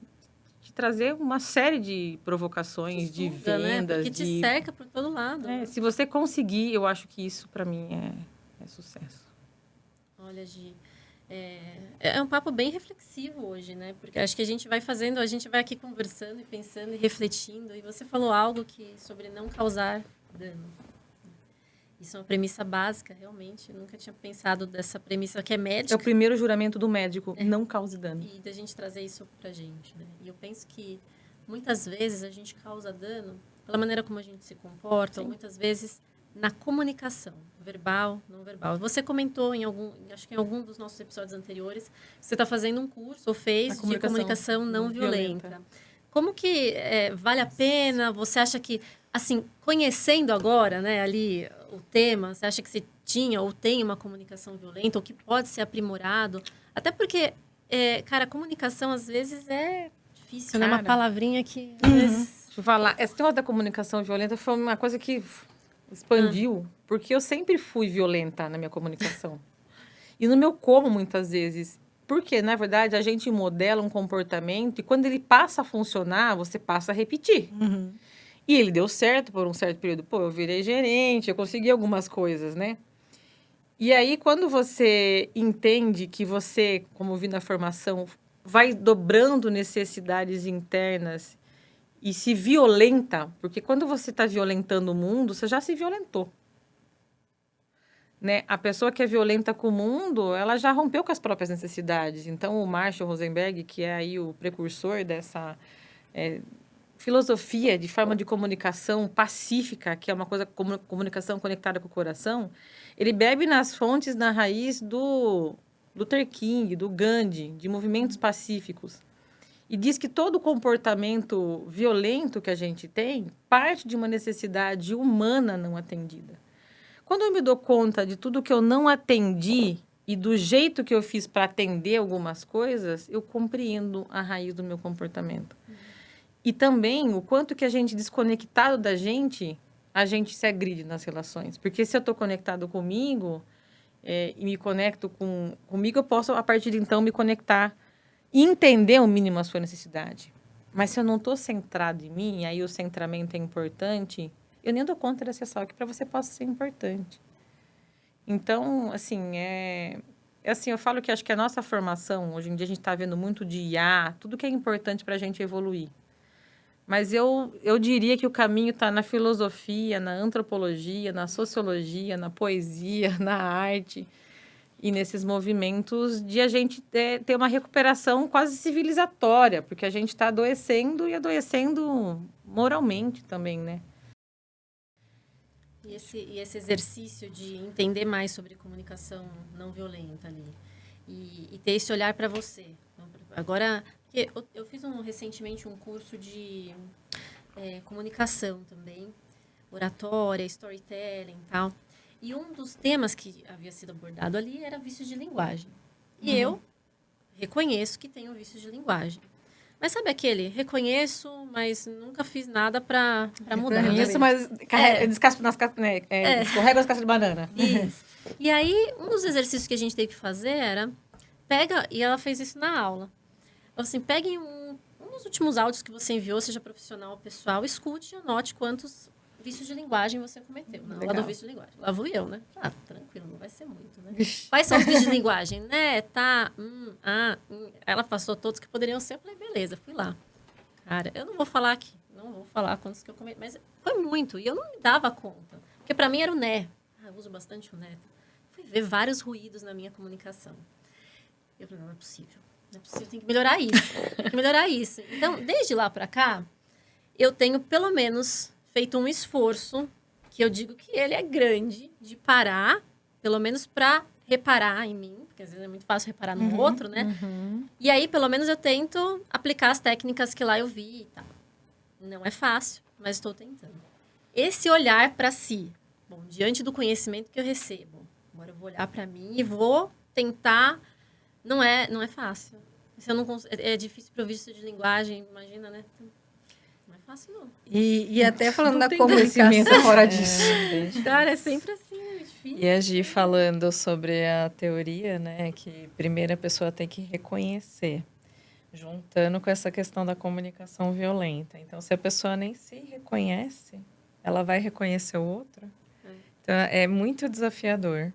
Speaker 3: te trazer uma série de provocações, de vendas.
Speaker 2: Né? Porque te cerca por todo lado.
Speaker 3: Se você conseguir, eu acho que isso, para mim, é sucesso.
Speaker 2: Olha, Gi, é um papo bem reflexivo hoje, né? Porque acho que a gente vai aqui conversando e pensando e refletindo. E você falou algo sobre não causar dano. Isso é uma premissa básica, realmente. Eu nunca tinha pensado dessa premissa que é médica.
Speaker 3: É o primeiro juramento do médico, não cause dano.
Speaker 2: E da gente trazer isso pra gente, né? E eu penso que muitas vezes a gente causa dano pela maneira como a gente se comporta, ou muitas vezes na comunicação, verbal, não verbal. Você comentou acho que em algum dos nossos episódios anteriores, você está fazendo um curso, ou fez, de comunicação não violenta. Como que vale a pena? Você acha que, assim, conhecendo agora, né, ali o tema, você acha que você tinha ou tem uma comunicação violenta, ou que pode ser aprimorado? Até porque, cara, a comunicação às vezes é difícil, né? Uma palavrinha que... Às vezes...
Speaker 3: Deixa eu falar, esse tema da comunicação violenta foi uma coisa que expandiu, porque eu sempre fui violenta na minha comunicação. E no meu como, muitas vezes. Porque, na verdade, a gente modela um comportamento e quando ele passa a funcionar, você passa a repetir.
Speaker 1: Uhum.
Speaker 3: E ele deu certo por um certo período. Pô, eu virei gerente, eu consegui algumas coisas, né? E aí, quando você entende que você, como vi na formação, vai dobrando necessidades internas e se violenta, porque quando você está violentando o mundo, você já se violentou. Né? A pessoa que é violenta com o mundo, ela já rompeu com as próprias necessidades. Então, o Marshall Rosenberg, que é aí o precursor dessa filosofia de forma de comunicação pacífica, que é uma coisa, comunicação conectada com o coração, ele bebe nas fontes, na raiz do Luther King, do Gandhi, de movimentos pacíficos. E diz que todo comportamento violento que a gente tem parte de uma necessidade humana não atendida. Quando eu me dou conta de tudo que eu não atendi e do jeito que eu fiz para atender algumas coisas, eu compreendo a raiz do meu comportamento. E também o quanto que a gente, desconectado da gente, a gente se agride nas relações. Porque se eu estou conectado comigo e me conecto comigo, eu posso, a partir de então, me conectar e entender o mínimo a sua necessidade. Mas se eu não estou centrado em mim, aí o centramento é importante, eu nem dou conta de acessar o que para você possa ser importante. Então, assim, eu falo que acho que a nossa formação, hoje em dia a gente está vendo muito de IA, tudo que é importante para a gente evoluir. Mas eu diria que o caminho está na filosofia, na antropologia, na sociologia, na poesia, na arte e nesses movimentos de a gente ter uma recuperação quase civilizatória, porque a gente está adoecendo e adoecendo moralmente também, né?
Speaker 2: E esse exercício de entender mais sobre comunicação não violenta ali e ter esse olhar para você. Agora, eu fiz recentemente um curso de comunicação também, oratória, storytelling e tal. E um dos temas que havia sido abordado ali era vícios de linguagem. E eu reconheço que tenho vícios de linguagem. Mas sabe aquele? Reconheço, mas nunca fiz nada para mudar.
Speaker 3: Reconheço, mas escorrega as cascas de banana.
Speaker 2: Isso. E aí, um dos exercícios que a gente teve que fazer era... E ela fez isso na aula. Então, assim, peguem um dos últimos áudios que você enviou, seja profissional ou pessoal, escute e anote quantos vícios de linguagem você cometeu. Na aula do vício de linguagem. Lá vou eu, né? Ah, tranquilo, não vai ser muito, né? Quais são os vícios de linguagem? Né? Tá, Ela passou todos que poderiam ser. Eu falei, beleza, fui lá. Cara, eu não vou falar aqui. não vou falar quantos que eu cometi, mas foi muito. E eu não me dava conta. Porque para mim era o né. Eu uso bastante o né. Fui ver vários ruídos na minha comunicação. Eu falei, não é possível. Não é possível, tem que melhorar isso. Tem que melhorar isso. Então, desde lá para cá, eu tenho pelo menos feito um esforço, que eu digo que ele é grande, de parar, pelo menos para reparar em mim, porque às vezes é muito fácil reparar no outro, né? E aí, pelo menos, eu tento aplicar as técnicas que lá eu vi e tal. Não é fácil, mas estou tentando. Esse olhar para si, bom, diante do conhecimento que eu recebo, agora eu vou olhar para mim e vou tentar. Não é fácil. Se eu não é difícil para o vício de linguagem, imagina, né? Não é fácil, não.
Speaker 1: E até falando
Speaker 3: Não
Speaker 1: da
Speaker 3: tem
Speaker 1: comunicação.
Speaker 3: conhecimento fora disso.
Speaker 2: Cara, é sempre assim, é difícil.
Speaker 4: E a Gi falando sobre a teoria, né? Que primeiro a pessoa tem que reconhecer, juntando com essa questão da comunicação violenta. Então, se a pessoa nem se reconhece, ela vai reconhecer o outro. Então, é muito desafiador.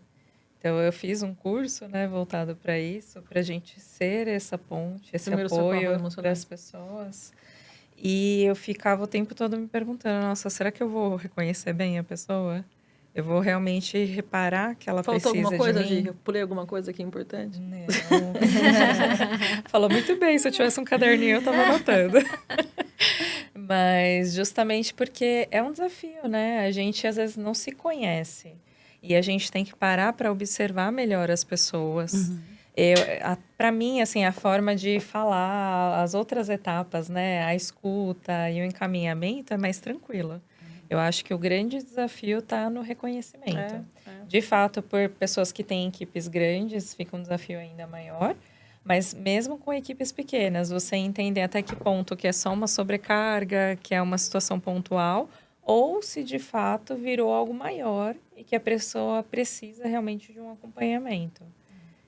Speaker 4: Então, eu fiz um curso, né, voltado para isso, para a gente ser essa ponte, esse apoio para as pessoas. E eu ficava o tempo todo me perguntando, nossa, será que eu vou reconhecer bem a pessoa? Eu vou realmente reparar que ela
Speaker 5: Faltou
Speaker 4: precisa
Speaker 5: alguma coisa,
Speaker 4: de mim?
Speaker 5: Gi? Eu pulei alguma coisa aqui importante?
Speaker 4: Não. Falou muito bem, se eu tivesse um caderninho eu estava anotando. Mas justamente porque é um desafio, né? A gente às vezes não se conhece. E a gente tem que parar para observar melhor as pessoas. Para mim, assim, a forma de falar, as outras etapas, né? A escuta e o encaminhamento é mais tranquila. Eu acho que o grande desafio está no reconhecimento. De fato, por pessoas que têm equipes grandes, fica um desafio ainda maior. Mas mesmo com equipes pequenas, você entender até que ponto que é só uma sobrecarga, que é uma situação pontual, ou se de fato virou algo maior e que a pessoa precisa realmente de um acompanhamento,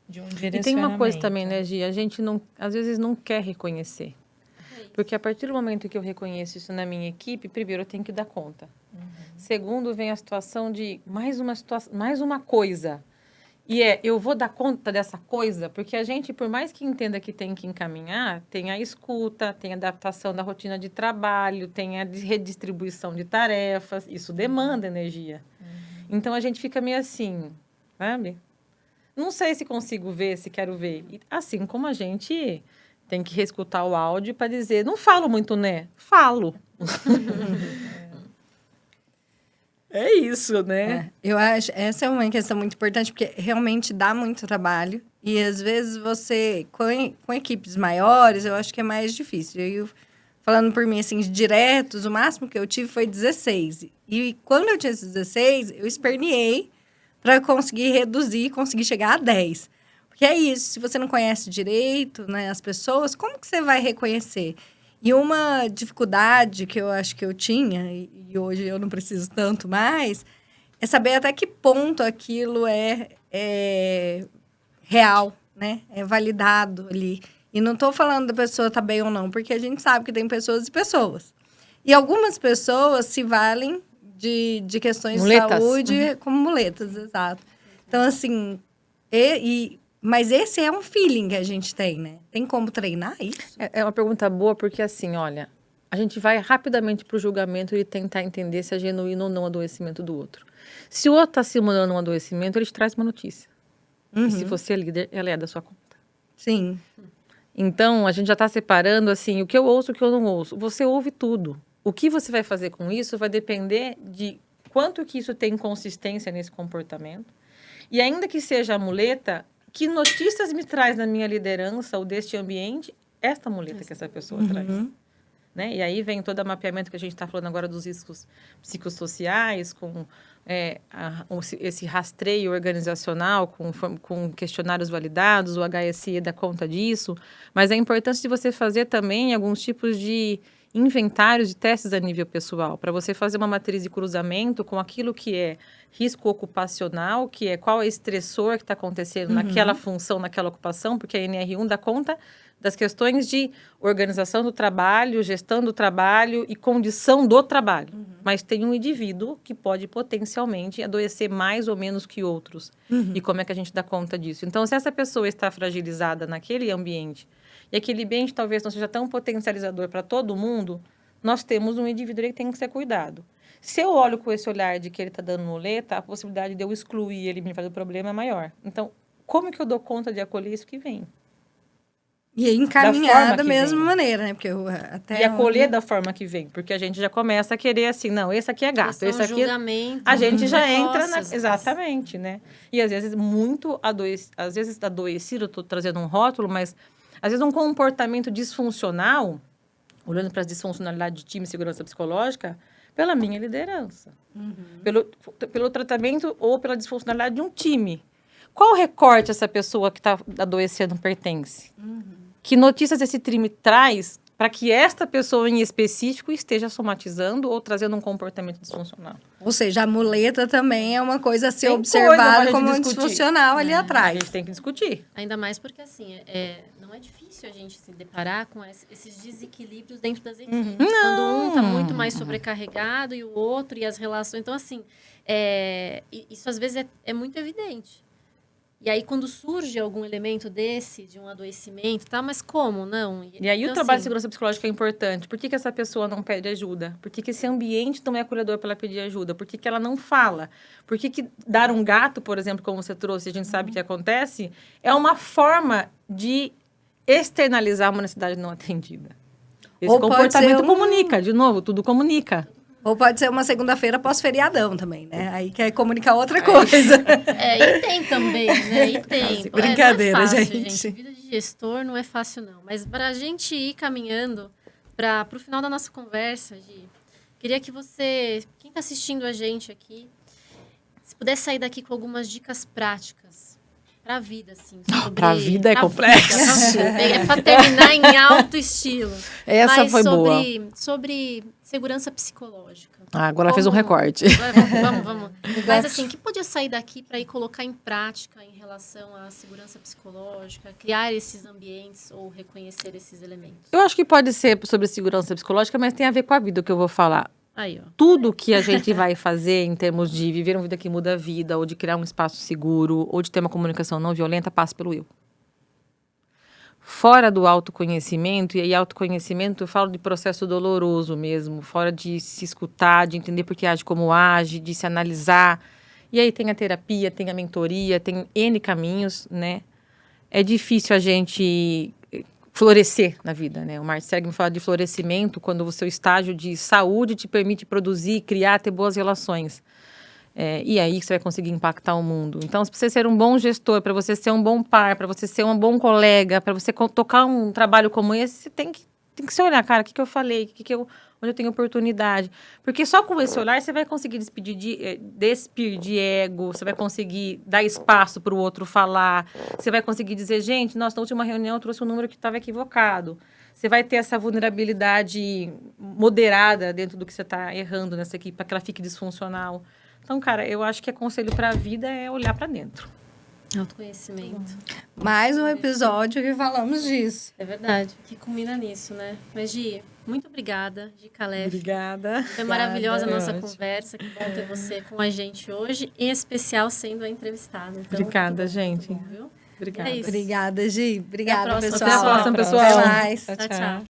Speaker 4: de um direcionamento.
Speaker 3: E tem uma coisa também, né, Gi? A gente não, às vezes não quer reconhecer. Porque a partir do momento que eu reconheço isso na minha equipe, primeiro eu tenho que dar conta. Segundo, vem a situação de mais uma coisa. E eu vou dar conta dessa coisa, porque a gente, por mais que entenda que tem que encaminhar, tem a escuta, tem a adaptação da rotina de trabalho, tem a redistribuição de tarefas, isso demanda energia. Então, a gente fica meio assim, sabe? Não sei se consigo ver, se quero ver. E, assim como a gente tem que reescutar o áudio para dizer, não falo muito, né? Falo. É isso, né?
Speaker 1: Eu acho, essa é uma questão muito importante, porque realmente dá muito trabalho. E, às vezes, você, com equipes maiores, eu acho que é mais difícil. Eu, falando por mim, assim, diretos, o máximo que eu tive foi 16. E, quando eu tinha esses 16, eu esperneei para conseguir reduzir, conseguir chegar a 10. Porque é isso, se você não conhece direito, né, as pessoas, como que você vai reconhecer? E uma dificuldade que eu acho que eu tinha, e hoje eu não preciso tanto mais, é saber até que ponto aquilo é real, né? É validado ali. E não estou falando da pessoa tá bem ou não, porque a gente sabe que tem pessoas e pessoas. E algumas pessoas se valem de questões de saúde como muletas, exato. Então, assim, mas esse é um feeling que a gente tem, né? Tem como treinar isso?
Speaker 3: É uma pergunta boa, porque assim, olha, a gente vai rapidamente para o julgamento e tentar entender se é genuíno ou não o adoecimento do outro. Se o outro está simulando um adoecimento, ele te traz uma notícia. E se você é líder, ela é da sua conta.
Speaker 1: Sim.
Speaker 3: Então, a gente já está separando, assim, o que eu ouço e o que eu não ouço. Você ouve tudo. O que você vai fazer com isso vai depender de quanto que isso tem consistência nesse comportamento. E ainda que seja a muleta, que notícias me traz na minha liderança ou deste ambiente esta muleta que essa pessoa traz. Né? E aí vem todo o mapeamento que a gente está falando agora dos riscos psicossociais, com esse rastreio organizacional, com questionários validados, o HSI dá conta disso. Mas é importante de você fazer também alguns tipos de inventários de testes a nível pessoal, para você fazer uma matriz de cruzamento com aquilo que é risco ocupacional, que é qual é o estressor que está acontecendo naquela função, naquela ocupação, porque a NR1 dá conta das questões de organização do trabalho, gestão do trabalho e condição do trabalho. Mas tem um indivíduo que pode potencialmente adoecer mais ou menos que outros. E como é que a gente dá conta disso? Então, se essa pessoa está fragilizada naquele ambiente, e aquele ambiente talvez não seja tão potencializador para todo mundo, nós temos um indivíduo que tem que ser cuidado. Se eu olho com esse olhar de que ele está dando muleta, a possibilidade de eu excluir ele e me fazer o problema é maior. Então, como que eu dou conta de acolher isso que vem?
Speaker 1: E encaminhar da mesma maneira, né? Porque
Speaker 3: e acolher da forma que vem. Porque a gente já começa a querer assim, não, esse aqui é gato, esse aqui... A gente já entra na... Exatamente, né? E às vezes às vezes adoecido, eu estou trazendo um rótulo, mas às vezes um comportamento disfuncional, olhando para as disfuncionalidades de time e segurança psicológica, pela minha liderança. Pelo tratamento ou pela disfuncionalidade de um time. Qual recorte essa pessoa que está adoecendo pertence? Que notícias esse time traz para que esta pessoa em específico esteja somatizando ou trazendo um comportamento disfuncional?
Speaker 1: Ou seja, a muleta também é uma coisa a ser observada como um disfuncional ali atrás.
Speaker 3: A gente tem que discutir.
Speaker 2: Ainda mais porque, assim, não é difícil a gente se deparar com esses desequilíbrios dentro das equipes. Quando um está muito mais sobrecarregado e o outro, e as relações... Então, assim, isso às vezes é muito evidente. E aí, quando surge algum elemento desse, de um adoecimento, tá? Mas como, não?
Speaker 3: E aí, então, o trabalho de segurança psicológica é importante. Por que essa pessoa não pede ajuda? Por que esse ambiente não é acolhedor para ela pedir ajuda? Por que ela não fala? Por que dar um gato, por exemplo, como você trouxe, a gente sabe que acontece, é uma forma de externalizar uma necessidade não atendida. Esse comportamento comunica, de novo, tudo comunica.
Speaker 1: Ou pode ser uma segunda-feira pós-feriadão também, né? Aí quer comunicar outra coisa.
Speaker 2: E tem também, né? E tem.
Speaker 1: Brincadeira,
Speaker 2: não é fácil,
Speaker 1: gente.
Speaker 2: Vida de gestor não é fácil, não. Mas para a gente ir caminhando para o final da nossa conversa, Gi, queria que você, quem está assistindo a gente aqui, se pudesse sair daqui com algumas dicas práticas para a vida, assim.
Speaker 3: Para a vida é complexo.
Speaker 2: É para terminar em alto estilo.
Speaker 3: Essa
Speaker 2: mas
Speaker 3: foi boa.
Speaker 2: Sobre segurança psicológica.
Speaker 3: Agora fez um recorte.
Speaker 2: Vamos. Mas assim, que podia sair daqui para ir colocar em prática em relação à segurança psicológica, criar esses ambientes ou reconhecer esses elementos?
Speaker 3: Eu acho que pode ser sobre segurança psicológica, mas tem a ver com a vida, o que eu vou falar.
Speaker 2: Aí, ó.
Speaker 3: Tudo que a gente vai fazer em termos de viver uma vida que muda a vida, ou de criar um espaço seguro, ou de ter uma comunicação não violenta, passa pelo eu. Fora do autoconhecimento, e aí autoconhecimento eu falo de processo doloroso mesmo, fora de se escutar, de entender por que age como age, de se analisar. E aí tem a terapia, tem a mentoria, tem N caminhos, né? É difícil a gente florescer na vida, né? O Martin Seligman fala de florescimento quando o seu estágio de saúde te permite produzir, criar, ter boas relações. E aí você vai conseguir impactar o mundo. Então, para você ser um bom gestor, para você ser um bom par, para você ser um bom colega, para você tocar um trabalho como esse, você tem que se olhar, cara, o que eu falei, onde eu tenho oportunidade. Porque só com esse olhar você vai conseguir despir de ego, você vai conseguir dar espaço para o outro falar, você vai conseguir dizer, gente, nossa, na última reunião eu trouxe um número que estava equivocado. Você vai ter essa vulnerabilidade moderada dentro do que você está errando nessa equipe, para que ela fique disfuncional. Então, cara, eu acho que conselho para a vida é olhar para dentro.
Speaker 2: Autoconhecimento.
Speaker 1: Mais um episódio que falamos disso.
Speaker 2: É verdade, que culmina nisso, né? Mas, Gi, muito obrigada, Gi Calef.
Speaker 3: Obrigada.
Speaker 2: Foi maravilhosa a nossa conversa, que bom ter você com a gente hoje, em especial sendo a entrevistada. Então,
Speaker 3: obrigada, gente.
Speaker 2: Bom, viu?
Speaker 3: Obrigada.
Speaker 2: É isso.
Speaker 1: Obrigada, Gi. Obrigada, pessoal.
Speaker 3: Até a próxima, pessoal.
Speaker 1: Até mais.
Speaker 2: Tchau, tchau.